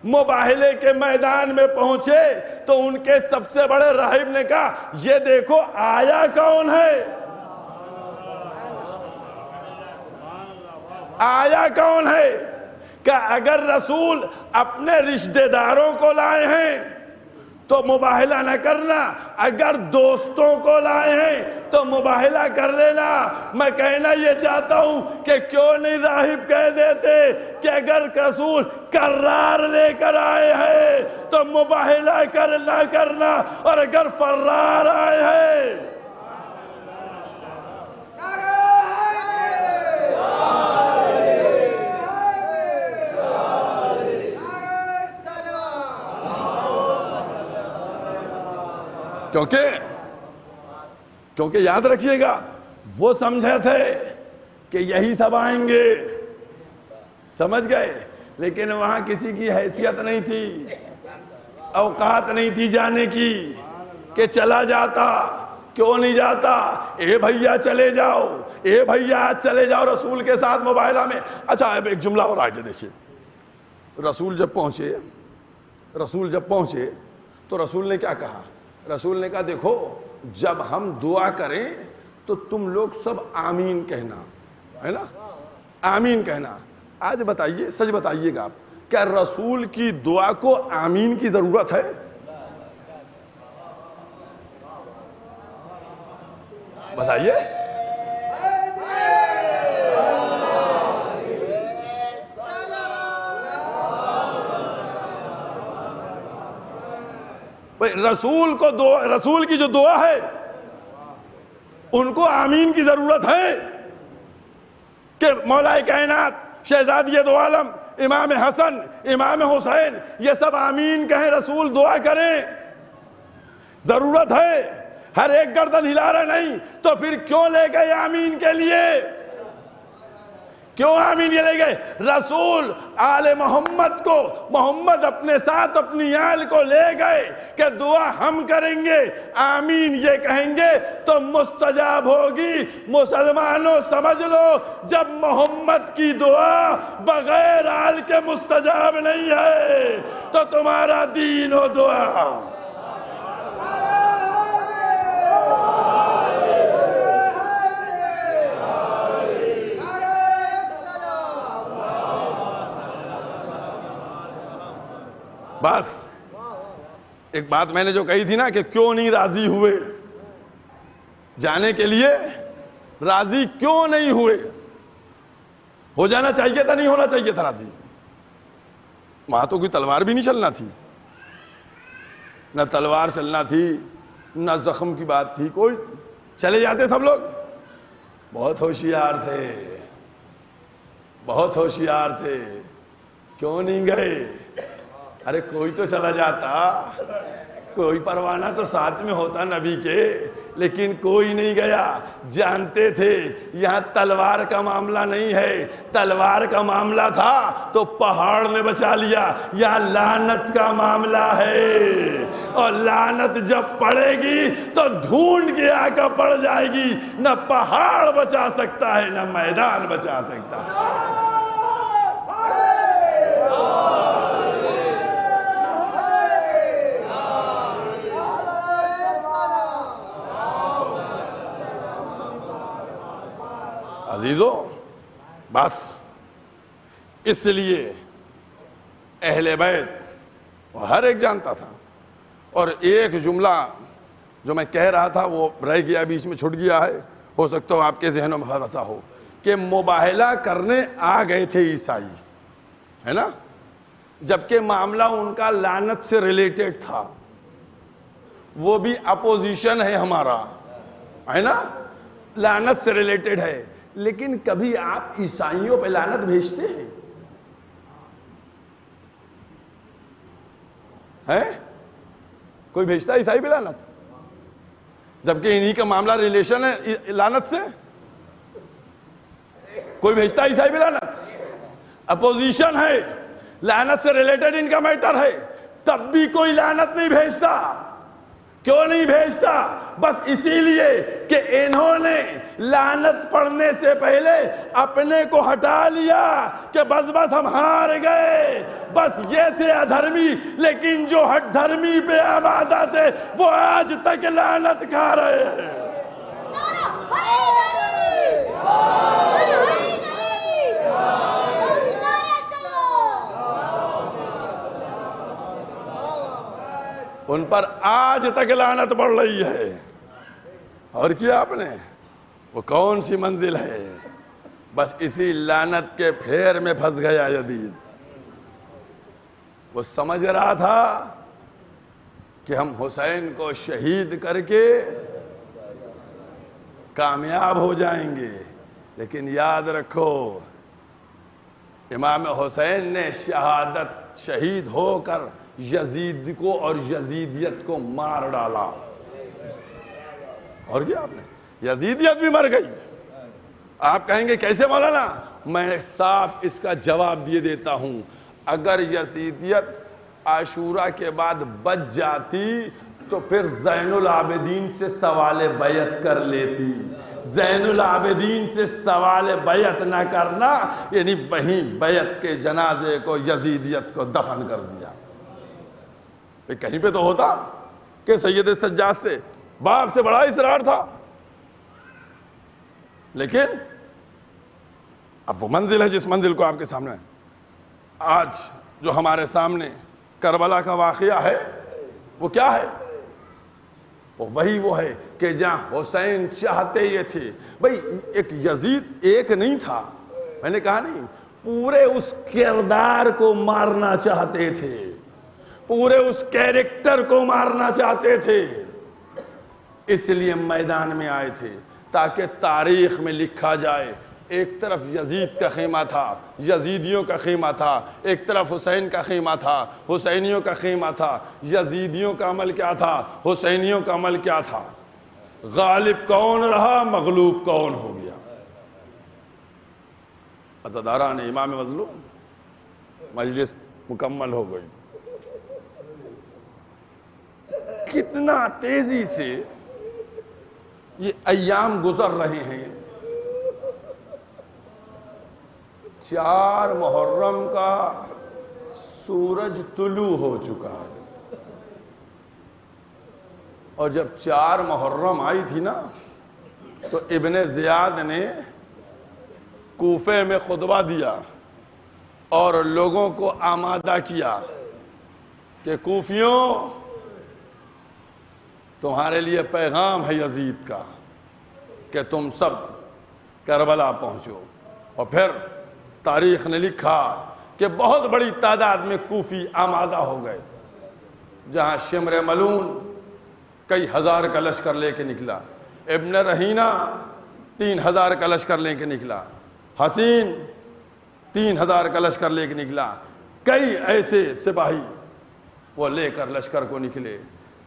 مباہلے کے میدان میں پہنچے تو ان کے سب سے بڑے راہب نے کہا یہ دیکھو آیا کون ہے، آیا کون ہے؟ کہ اگر رسول اپنے رشتہ داروں کو لائے ہیں تو مباہلہ نہ کرنا، اگر دوستوں کو لائے ہیں تو مباہلہ کر لینا۔ میں کہنا یہ چاہتا ہوں کہ کیوں نہیں راہب کہہ دیتے کہ اگر رسول قرار لے کر آئے ہیں تو مباہلہ نہ کرنا، اور اگر فرار آئے ہیں کیونکہ یاد رکھیے گا، وہ سمجھے تھے کہ یہی سب آئیں گے، سمجھ گئے، لیکن وہاں کسی کی حیثیت نہیں تھی، اوقات نہیں تھی جانے کی، کہ چلا جاتا، کیوں نہیں جاتا، اے بھیا چلے جاؤ، اے بھیا آج چلے جاؤ رسول کے ساتھ مباہلہ میں۔ اچھا اب ایک جملہ اور آگے دیکھیے، رسول جب پہنچے تو رسول نے کیا کہا؟ رسول نے کہا دیکھو جب ہم دعا کریں تو تم لوگ سب آمین کہنا ہے نا، آمین کہنا۔ آج بتائیے، سچ بتائیے گا آپ، کیا رسول کی دعا کو آمین کی ضرورت ہے؟ بتائیے. رسول کو رسول کی جو دعا ہے ان کو آمین کی ضرورت ہے کہ مولا کائنات شہزادی دو عالم امام حسن امام حسین یہ سب آمین کہیں, رسول دعا کریں. ضرورت ہے. ہر ایک گردن ہلا رہا نہیں تو پھر کیوں لے گئے آمین کے لیے؟ کیوں آمین یہ لے گئے؟ رسول آل محمد کو, محمد اپنے ساتھ اپنی آل کو لے گئے کہ دعا ہم کریں گے, آمین یہ کہیں گے تو مستجاب ہوگی. مسلمانوں سمجھ لو, جب محمد کی دعا بغیر آل کے مستجاب نہیں ہے تو تمہارا دین و دعا. بس ایک بات میں نے جو کہی تھی نا کہ کیوں نہیں راضی ہوئے, جانے کے لیے راضی کیوں نہیں ہوئے؟ ہو جانا چاہیے تھا, نہیں ہونا چاہیے تھا راضی. وہاں تو کوئی تلوار بھی نہیں چلنا تھی, نہ تلوار چلنا تھی نہ زخم کی بات تھی, کوئی چلے جاتے سب لوگ. بہت ہوشیار تھے, بہت ہوشیار تھے. کیوں نہیں گئے؟ ارے کوئی تو چلا جاتا, کوئی پروانہ تو ساتھ میں ہوتا نبی کے, لیکن کوئی نہیں گیا. جانتے تھے یہاں تلوار کا معاملہ نہیں ہے, تلوار کا معاملہ تھا تو پہاڑ نے بچا لیا. یہاں لعنت کا معاملہ ہے, اور لعنت جب پڑے گی تو ڈھونڈ کے آ کر پڑ جائے گی. نہ پہاڑ بچا سکتا ہے نہ میدان بچا سکتا ہے. عزیزو, بس اس لیے اہل بیت ہر ایک جانتا تھا. اور ایک جملہ جو میں کہہ رہا تھا وہ رہ گیا, بیچ میں چھٹ گیا ہے, ہو سکتا ہو آپ کے ذہنوں میں پھنسا ہو, کہ مباہلہ کرنے آ گئے تھے عیسائی, ہے نا, جبکہ معاملہ ان کا لعنت سے ریلیٹڈ تھا. وہ بھی اپوزیشن ہے ہمارا, ہے نا, لعنت سے ریلیٹڈ ہے. لیکن کبھی آپ عیسائیوں پہ لعنت بھیجتے ہیں؟ کوئی بھیجتا ہے عیسائی پہ لعنت؟ جبکہ انہی کا معاملہ ریلیشن ہے لعنت سے. کوئی بھیجتا ہے عیسائی پہ لعنت؟ اپوزیشن ہے, لعنت سے ریلیٹڈ ان کا میٹر ہے, تب بھی کوئی لعنت نہیں بھیجتا. کیوں نہیں بھیجتا؟ بس اسی لیے کہ انہوں نے لعنت پڑھنے سے پہلے اپنے کو ہٹا لیا کہ بس ہم ہار گئے. بس یہ تھے ادھرمی, لیکن جو ہٹ دھرمی پہ آبادہ تھے وہ آج تک لعنت کھا رہے ہیں. ان پر آج تک لعنت پڑ رہی ہے. اور کیا آپ نے, وہ کون سی منزل ہے؟ بس اسی لعنت کے پھیر میں پھنس گیا یزید. وہ سمجھ رہا تھا کہ ہم حسین کو شہید کر کے کامیاب ہو جائیں گے, لیکن یاد رکھو امام حسین نے شہادت شہید ہو کر یزید کو اور یزیدیت کو مار ڈالا. اور کیا آپ نے, یزیدیت بھی مر گئی. آپ کہیں گے کیسے مولانا؟ میں صاف اس کا جواب دیے دیتا ہوں. اگر یزیدیت عاشورہ کے بعد بچ جاتی تو پھر زین العابدین سے سوال بیعت کر لیتی. زین العابدین سے سوال بیعت نہ کرنا یعنی وہیں بیعت کے جنازے کو یزیدیت کو دفن کر دیا. کہیں پہ تو ہوتا کہ سید سجاد سے باپ سے بڑا اصرار تھا, لیکن اب وہ منزل ہے جس منزل کو آپ کے سامنے آج جو ہمارے سامنے کربلا کا واقعہ ہے وہ کیا ہے؟ وہی وہ ہے کہ جہاں حسین چاہتے یہ تھے. بھئی ایک یزید ایک نہیں تھا، میں نے کہا نہیں، پورے اس کردار کو مارنا چاہتے تھے، پورے اس کیریکٹر کو مارنا چاہتے تھے. اس لیے میدان میں آئے تھے تاکہ تاریخ میں لکھا جائے ایک طرف یزید کا خیمہ تھا، یزیدیوں کا خیمہ تھا، ایک طرف حسین کا خیمہ تھا، حسینیوں کا خیمہ تھا. یزیدیوں کا عمل کیا تھا، حسینیوں کا عمل کیا تھا، غالب کون رہا، مغلوب کون ہو گیا. عزاداران امام مظلوم، مجلس مکمل ہو گئی. کتنا تیزی سے یہ ایام گزر رہے ہیں. 4 محرم کا سورج طلوع ہو چکا ہے، اور جب 4 محرم آئی تھی نا تو ابن زیاد نے کوفے میں خطبہ دیا اور لوگوں کو آمادہ کیا کہ کوفیوں، تمہارے لیے پیغام ہے یزید کا کہ تم سب کربلا پہنچو. اور پھر تاریخ نے لکھا کہ بہت بڑی تعداد میں کوفی آمادہ ہو گئے. جہاں شمر ملون کئی ہزار کا لشکر لے کے نکلا، ابن رہینہ 3000 کا لشکر لے کے نکلا، حسین 3000 کا لشکر لے کے نکلا. کئی ایسے سپاہی وہ لے کر لشکر کو نکلے.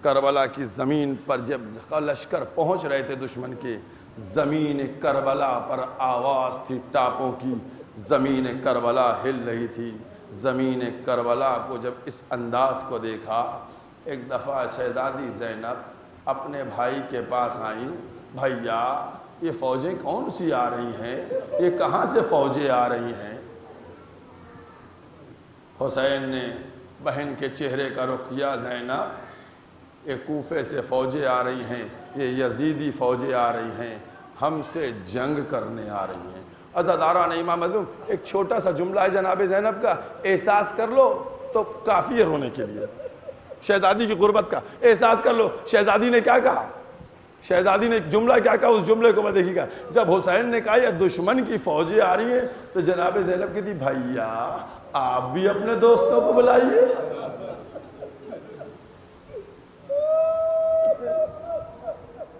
کربلا کی زمین پر جب لشکر پہنچ رہے تھے دشمن کے، زمین کربلا پر آواز تھی ٹاپوں کی، زمین کربلا ہل رہی تھی. زمین کربلا کو جب اس انداز کو دیکھا، ایک دفعہ شہزادی زینب اپنے بھائی کے پاس آئیں، بھیا یہ فوجیں کون سی آ رہی ہیں، یہ کہاں سے فوجیں آ رہی ہیں. حسین نے بہن کے چہرے کا رخ کیا، زینب یہ کوفے سے فوجیں آ رہی ہیں، یہ یزیدی فوجیں آ رہی ہیں، ہم سے جنگ کرنے آ رہی ہیں. عزاداران امام مظلوم، ایک چھوٹا سا جملہ ہے جناب زینب کا، احساس کر لو تو کافی ہے رونے کے لیے. شہزادی کی غربت کا احساس کر لو. شہزادی نے کیا کہا، شہزادی نے ایک جملہ کیا کہا، اس جملے کو میں دیکھیے گا. جب حسین نے کہا یہ دشمن کی فوجیں آ رہی ہیں تو جناب زینب کہتی بھیا آپ بھی اپنے دوستوں کو بلائیے.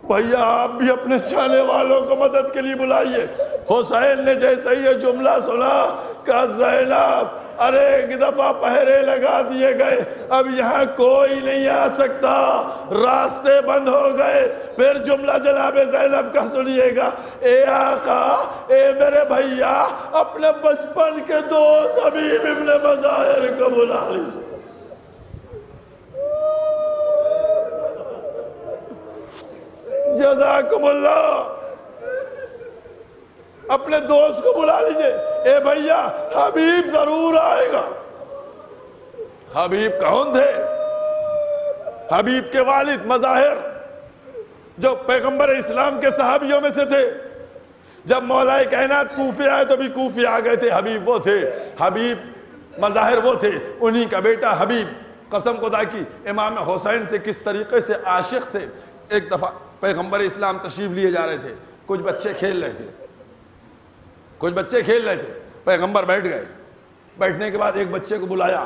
بھیا آپ بھی اپنے چاہنے والوں کو مدد کے لیے بلائیے. حسین نے جیسے یہ جملہ سنا کہا زینب ارے ایک دفعہ پہرے لگا دیے گئے، اب یہاں کوئی نہیں آ سکتا، راستے بند ہو گئے. پھر جملہ جناب زینب کا سنیے گا، اے آقا اے میرے بھیا اپنے بچپن کے دوست حبیب ابن مظاہر کو بلا لیجیے. جزاکم اللہ، اپنے دوست کو بلا لیجئے. اے بھیا حبیب ضرور آئے گا. حبیب کون تھے؟ حبیب کے والد مظاہر جو پیغمبر اسلام کے صحابیوں میں سے تھے. جب مولا کائنات کوفے آئے تو بھی کوفے آ گئے تھے. حبیب وہ تھے، حبیب مظاہر وہ تھے، انہی کا بیٹا حبیب. قسم خدا کی امام حسین سے کس طریقے سے عاشق تھے. ایک دفعہ پیغمبر اسلام تشریف لیے جا رہے تھے، کچھ بچے کھیل رہے تھے، پیغمبر بیٹھ گئے. بیٹھنے کے بعد ایک بچے کو بلایا.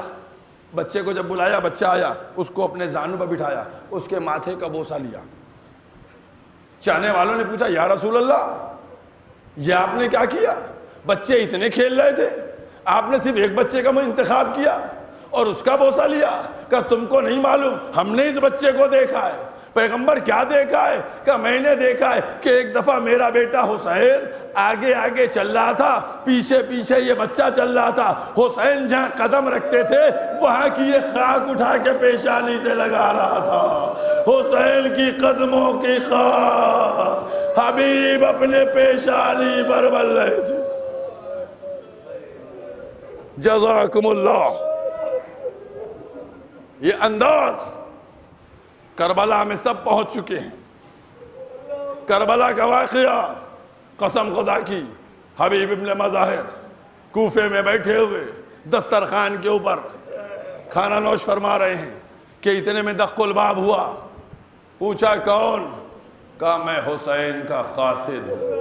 بچے کو جب بلایا بچہ آیا، اس کو اپنے زانو پر بٹھایا، اس کے ماتھے کا بوسہ لیا. چاہنے والوں نے پوچھا یا رسول اللہ یہ آپ نے کیا کیا؟ بچے اتنے کھیل رہے تھے، آپ نے صرف ایک بچے کا انتخاب کیا اور اس کا بوسہ لیا. کہ تم کو نہیں معلوم ہم نے اس بچے کو دیکھا ہے. پیغمبر کیا دیکھا ہے؟ کہ میں نے دیکھا ہے کہ ایک دفعہ میرا بیٹا حسین آگے آگے چل رہا تھا، پیچھے پیچھے یہ بچہ چل رہا تھا. حسین جہاں قدم رکھتے تھے وہاں کی یہ خاک اٹھا کے پیشانی سے لگا رہا تھا. حسین کی قدموں کی خاک حبیب اپنے پیشانی پر مل رہے تھے. جزاکم اللہ. یہ انداز کربلا میں سب پہنچ چکے ہیں. کربلا کا واقعہ قسم خدا کی، حبیب ابن مظاہر کوفے میں بیٹھے ہوئے دسترخوان کے اوپر کھانا نوش فرما رہے ہیں کہ اتنے میں دق الباب ہوا. پوچھا کون؟ کہا میں حسین کا قاصد ہوں۔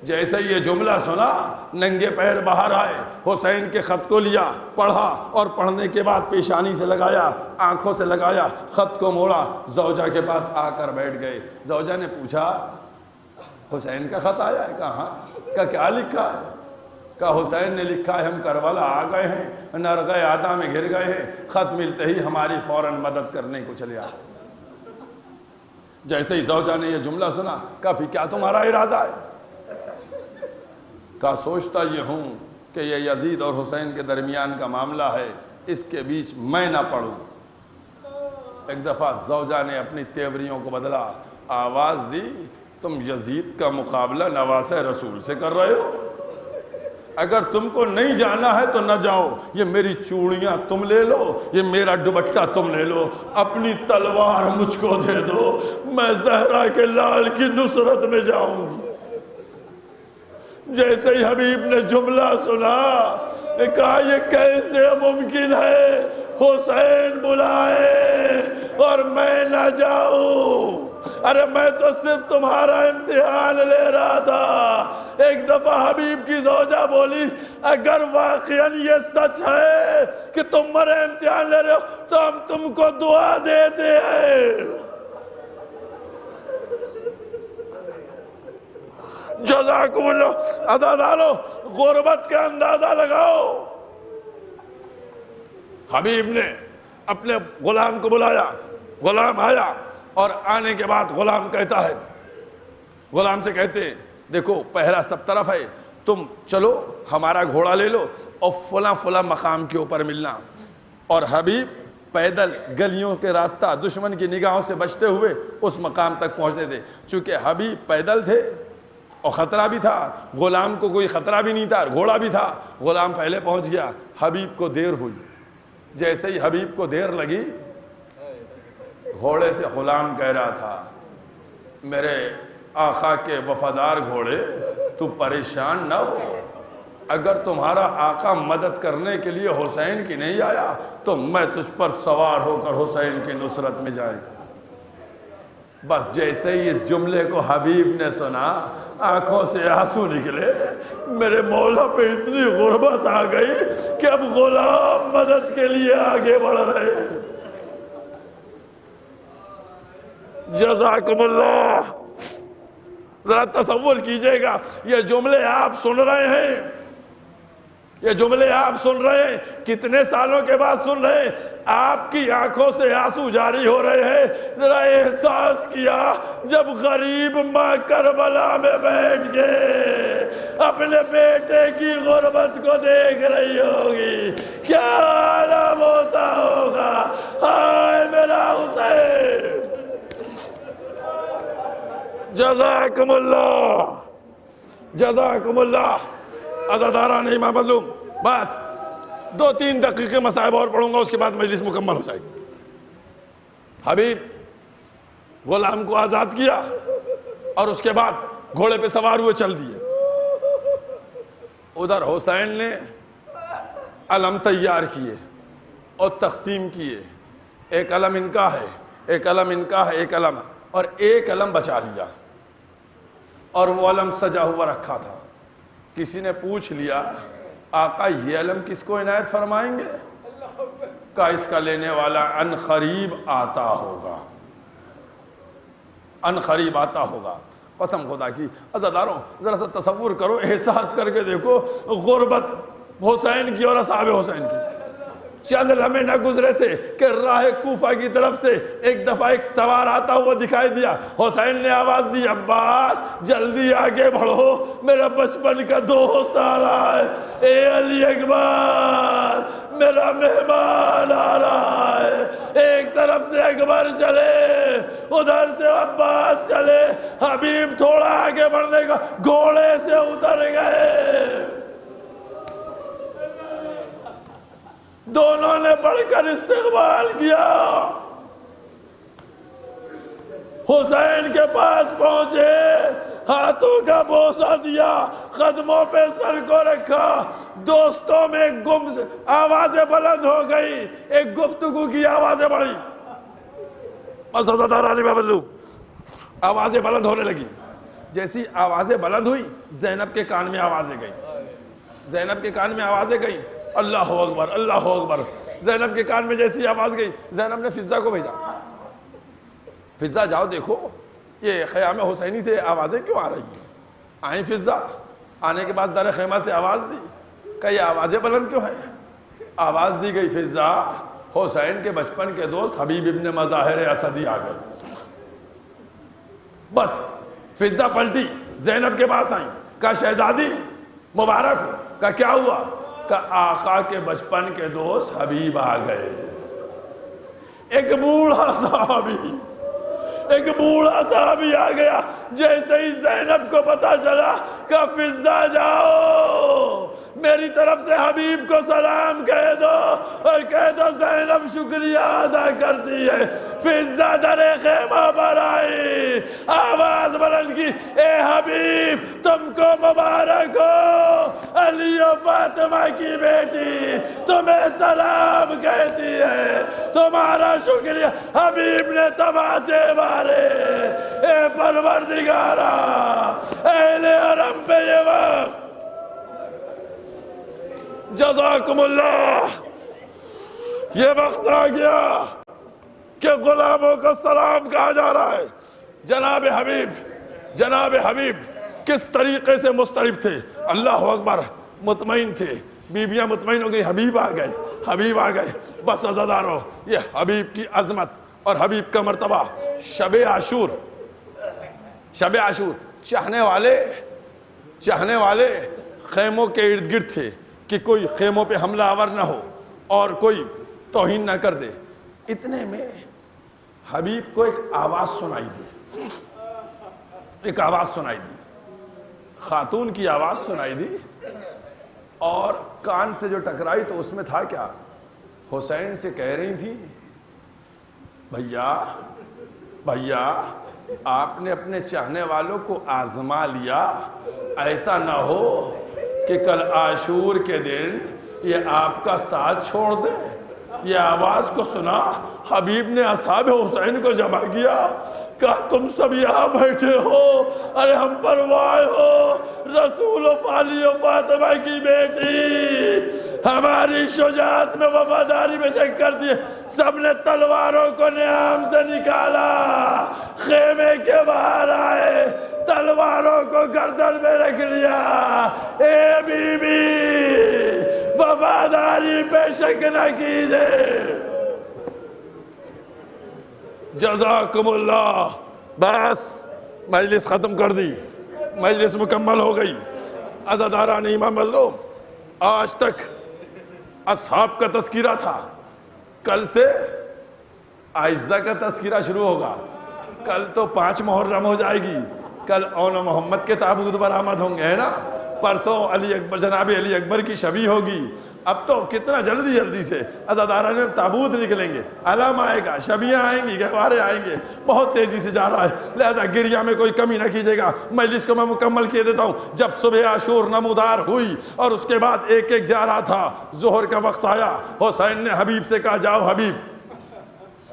جیسے یہ جملہ سنا ننگے پیر باہر آئے، حسین کے خط کو لیا، پڑھا، اور پڑھنے کے بعد پیشانی سے لگایا، آنکھوں سے لگایا، خط کو موڑا، زوجہ کے پاس آ کر بیٹھ گئے۔ زوجہ نے پوچھا حسین کا خط آیا ہے؟ کہا ہاں۔ کہا کیا لکھا ہے؟ کہا حسین نے لکھا ہے ہم کربلا آ گئے ہیں، نرغہ آدھا میں گر گئے ہیں، خط ملتے ہی ہماری فوراً مدد کرنے کو چلے آئے۔ جیسے ہی زوجہ نے یہ جملہ سنا کہا پھر کیا تمہارا ارادہ ہے؟ کہا سوچتا یہ ہوں کہ یہ یزید اور حسین کے درمیان کا معاملہ ہے، اس کے بیچ میں نہ پڑوں۔ ایک دفعہ زوجہ نے اپنی تیوریوں کو بدلا، آواز دی تم یزید کا مقابلہ نواسہ رسول سے کر رہے ہو؟ اگر تم کو نہیں جانا ہے تو نہ جاؤ، یہ میری چوڑیاں تم لے لو، یہ میرا دوپٹہ تم لے لو، اپنی تلوار مجھ کو دے دو، میں زہرا کے لال کی نصرت میں جاؤں گی۔ جیسے ہی حبیب نے جملہ سنا کہا یہ کیسے ممکن ہے حسین بلائے اور میں نہ جاؤں؟ ارے میں تو صرف تمہارا امتحان لے رہا تھا۔ ایک دفعہ حبیب کی زوجہ بولی اگر واقعاً یہ سچ ہے کہ تم میرے امتحان لے رہے ہو تو ہم تم کو دعا دیتے ہیں۔ جزاکم اللہ۔ عزادارو غربت کا اندازہ لگاؤ۔ حبیب نے اپنے غلام کو بلایا، غلام آیا، اور آنے کے بعد غلام کہتا ہے، غلام سے کہتے ہیں دیکھو پہرا سب طرف ہے، تم چلو ہمارا گھوڑا لے لو اور فلاں فلاں مقام کے اوپر ملنا۔ اور حبیب پیدل گلیوں کے راستہ دشمن کی نگاہوں سے بچتے ہوئے اس مقام تک پہنچتے تھے۔ چونکہ حبیب پیدل تھے اور خطرہ بھی تھا، غلام کو کوئی خطرہ بھی نہیں تھا، گھوڑا بھی تھا، غلام پہلے پہنچ گیا، حبیب کو دیر ہوئی۔ جیسے ہی حبیب کو دیر لگی گھوڑے سے غلام کہہ رہا تھا میرے آقا کے وفادار گھوڑے تو پریشان نہ ہو، اگر تمہارا آقا مدد کرنے کے لیے حسین کی نہیں آیا تو میں تجھ پر سوار ہو کر حسین کی نصرت میں جائے۔ بس جیسے ہی اس جملے کو حبیب نے سنا آنکھوں سے آنسو نکلے، میرے مولا پہ اتنی غربت آ گئی کہ اب غلام مدد کے لیے آگے بڑھ رہے ہیں۔ جزاکم اللہ۔ ذرا تصور کیجئے گا یہ جملے آپ سن رہے ہیں، یہ جملے آپ سن رہے ہیں، کتنے سالوں کے بعد سن رہے ہیں، آپ کی آنکھوں سے آنسو جاری ہو رہے ہیں۔ ذرا احساس کیا جب غریب ماں کربلا میں بیٹھ گئے اپنے بیٹے کی غربت کو دیکھ رہی ہوگی، کیا عالم ہوتا ہوگا، ہائے میرا حسین۔ جزاکم اللہ، جزاکم اللہ۔ عزاداران امام مظلوم، بس 2-3 دقیقے مصائب اور پڑھوں گا، اس کے بعد مجلس مکمل ہو جائے گی۔ حبیب غلام کو آزاد کیا اور اس کے بعد گھوڑے پہ سوار ہوئے چل دیے۔ ادھر حسین نے علم تیار کیے اور تقسیم کیے، ایک علم ان کا ہے، ایک علم ان کا ہے، ایک علم، اور ایک علم بچا لیا، اور وہ علم سجا ہوا رکھا تھا۔ کسی نے پوچھ لیا آقا یہ علم کس کو عنایت فرمائیں گے؟ کہا اس کا لینے والا ان قریب آتا ہوگا، ان قریب آتا ہوگا۔ قسم خدا کی عزاداروں ذرا سا تصور کرو، احساس کر کے دیکھو غربت حسین کی اور اصحاب حسین کی۔ چند لمحے نہ گزرے تھے کہ راہ کوفہ کی طرف سے ایک دفعہ ایک سوار آتا ہوا دکھائی دیا۔ حسین نے آواز دی عباس جلدی آگے بڑھو، میرا بچپن کا دوست آ رہا ہے، اے علی اکبر میرا مہمان آ رہا ہے۔ ایک طرف سے اکبر چلے، ادھر سے عباس چلے، حبیب تھوڑا آگے بڑھنے کا گھوڑے سے اتر گئے۔ دونوں نے بڑھ کر استقبال کیا، حسین کے پاس پہنچے، ہاتھوں کا بوسہ دیا، قدموں پہ سر کو رکھا۔ دوستوں میں آوازیں بلند ہو گئی، ایک گفتگو کی آوازیں بڑھی۔ بس عزادار علی بابلو آوازیں بلند ہونے لگی. جیسی آوازیں بلند ہوئی زینب کے کان میں آوازیں گئیں. زینب کے کان میں آوازیں گئیں اللہ اکبر اللہ اکبر. زینب کے کان میں جیسی آواز گئی زینب نے فضہ کو بھیجا. فضہ جاؤ دیکھو یہ خیام حسینی سے آوازیں کیوں آ رہی ہیں. آئیں فضہ. آنے کے بعد در خیمہ سے آواز دی کہ یہ آوازیں بلند کیوں ہیں. آواز دی گئی فضہ حسین کے بچپن کے دوست حبیب ابن مظاہر اسدی آ گئے. بس فضہ پلٹی زینب کے پاس آئیں کہا شہزادی مبارک ہو. کہا کیا ہوا. کہ آقا کے بچپن کے دوست حبیب آ گئے. ایک بوڑھا صحابی آ گیا. جیسے ہی زینب کو پتا چلا کہ فضہ جاؤ میری طرف سے حبیب کو سلام کہہ دو اور کہہ دو زینب شکریہ ادا کرتی ہے. فضہ در خیمہ پر آئی آواز بلند کی اے حبیب تم کو مبارک ہو علی و فاطمہ کی بیٹی تمہیں سلام کہتی ہے تمہارا شکریہ. حبیب نے تماچے مارے. اے پروردگارا اہل حرم پہ یہ وقت جزاکم اللہ یہ وقت آ گیا کہ غلاموں کو سلام کہا جا رہا ہے. جناب حبیب کس طریقے سے مضطرب تھے. اللہ اکبر. مطمئن تھے. بیویاں مطمئن ہو گئی حبیب آ گئے. بس عزادارو یہ حبیب کی عظمت اور حبیب کا مرتبہ. شب عاشور چاہنے والے خیموں کے ارد گرد تھے کہ کوئی خیموں پہ حملہ آور نہ ہو اور کوئی توہین نہ کر دے. اتنے میں حبیب کو ایک آواز سنائی دی. خاتون کی آواز سنائی دی اور کان سے جو ٹکرائی تو اس میں تھا کیا. حسین سے کہہ رہی تھی بھیا آپ نے اپنے چاہنے والوں کو آزما لیا. ایسا نہ ہو کہ کل عاشور کے دن یہ آپ کا ساتھ چھوڑ دے. یہ آواز کو سنا حبیب نے اصحاب حسین کو جمع کیا. کہا تم سب یہاں بیٹھے ہو ارے ہم پروائے ہو رسول و علی و فاطمہ کی بیٹی ہماری شجاعت میں وفاداری میں شک کرتی ہے. سب نے تلواروں کو نیام سے نکالا. خیمے کے باہر آئے تلواروں کو گردن میں رکھ لیا. اے بی بی وفاداری پہ شک نہ کیجئے. جزاکم اللہ. بس مجلس ختم کر دی. مجلس مکمل ہو گئی. عزاداران ایمان مظلوم آج تک اصحاب کا تذکرہ تھا. کل سے اعزہ کا تذکرہ شروع ہوگا. کل تو 5 محرم ہو جائے گی. کل اون محمد کے تابوت برآمد ہوں گے ہے نا. پرسوں جناب علی اکبر کی شبی ہوگی. اب تو کتنا جلدی سے عزاداران میں تابوت نکلیں گے. علم آئے گا شبیاں آئیں گی گہوارے آئیں گے. بہت تیزی سے جا رہا ہے لہذا گریہ میں کوئی کمی نہ کیجیے گا. مجلس کو میں مکمل کیے دیتا ہوں. جب صبح عاشور نمودار ہوئی اور اس کے بعد ایک جا رہا تھا ظہر کا وقت آیا. حسین نے حبیب سے کہا جاؤ حبیب.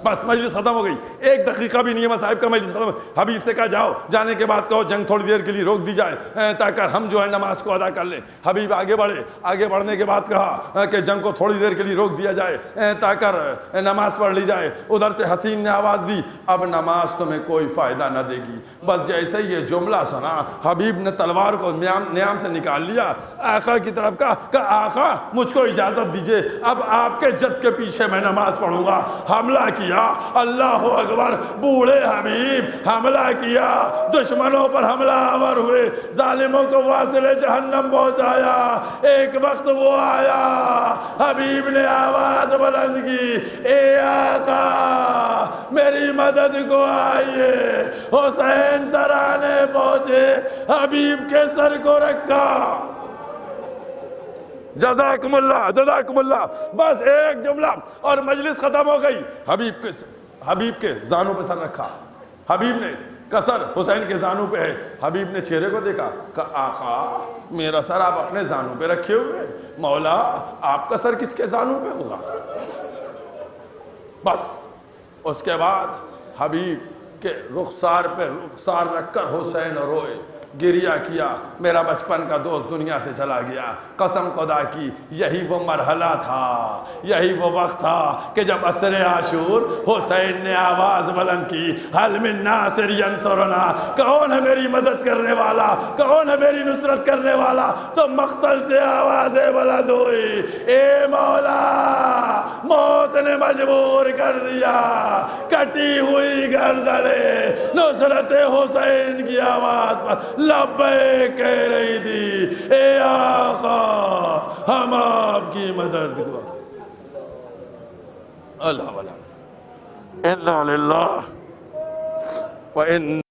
بس مجلس ختم ہو گئی. 1 دقیقہ بھی نہیں ہے صاحب کا مجلس ختم. حبیب سے کہا جاؤ. جانے کے بعد کہو جنگ تھوڑی دیر کے لیے روک دی جائے تاکہ ہم جو ہے نماز کو ادا کر لیں. حبیب آگے بڑھے. آگے بڑھنے کے بعد کہا کہ جنگ کو تھوڑی دیر کے لیے روک دیا جائے تاکہ نماز پڑھ لی جائے. ادھر سے حسین نے آواز دی اب نماز تمہیں کوئی فائدہ نہ دے گی. بس جیسے ہی یہ جملہ سنا حبیب نے تلوار کو نیام سے نکال لیا. آقا کی طرف کہا کہ آقا مجھ کو اجازت دیجئے اب آپ کے جد کے پیچھے میں نماز پڑھوں گا. حملہ کیا. اللہ اکبر. بوڑھے حبیب حملہ کیا. دشمنوں پر حملہ آور ہوئے. ظالموں کو واصل جہنم پہنچایا. ایک وقت وہ آیا حبیب نے آواز بلند کی اے آقا میری مدد کو آئیے. حسین سرانے پہنچے. حبیب کے سر کو رکھا. جزاکم اللہ. بس ایک جملہ اور مجلس ختم ہو گئی. حبیب کے زانوں پہ سر رکھا. حبیب نے کسر حسین کے زانوں پہ ہے. حبیب نے چہرے کو دیکھا کہ آقا میرا سر آپ اپنے زانوں پہ رکھے ہوئے. مولا آپ کا سر کس کے زانوں پہ ہوگا. بس اس کے بعد حبیب کے رخسار پہ رخسار رکھ کر حسین روئے، گریہ کیا، میرا بچپن کا دوست دنیا سے چلا گیا۔ قسم خدا کی یہی وہ مرحلہ تھا، یہی وہ وقت تھا کہ جب عصر عاشور حسین نے آواز بلند کی، حل من ناصر ینصرنا، کون ہے میری مدد کرنے والا، کون ہے میری نصرت کرنے والا؟ تو مقتل سے آوازیں بلند ہوئی، اے مولا موت نے مجبور کر دیا، کٹی ہوئی گردنیں نصرت حسین کی آواز پر لبیک کہہ رہی تھی، اے آقا ہم آپ کی مدد کو۔ اللہ وَلَا إِلَّا لِلَّهِ وَإِنَّ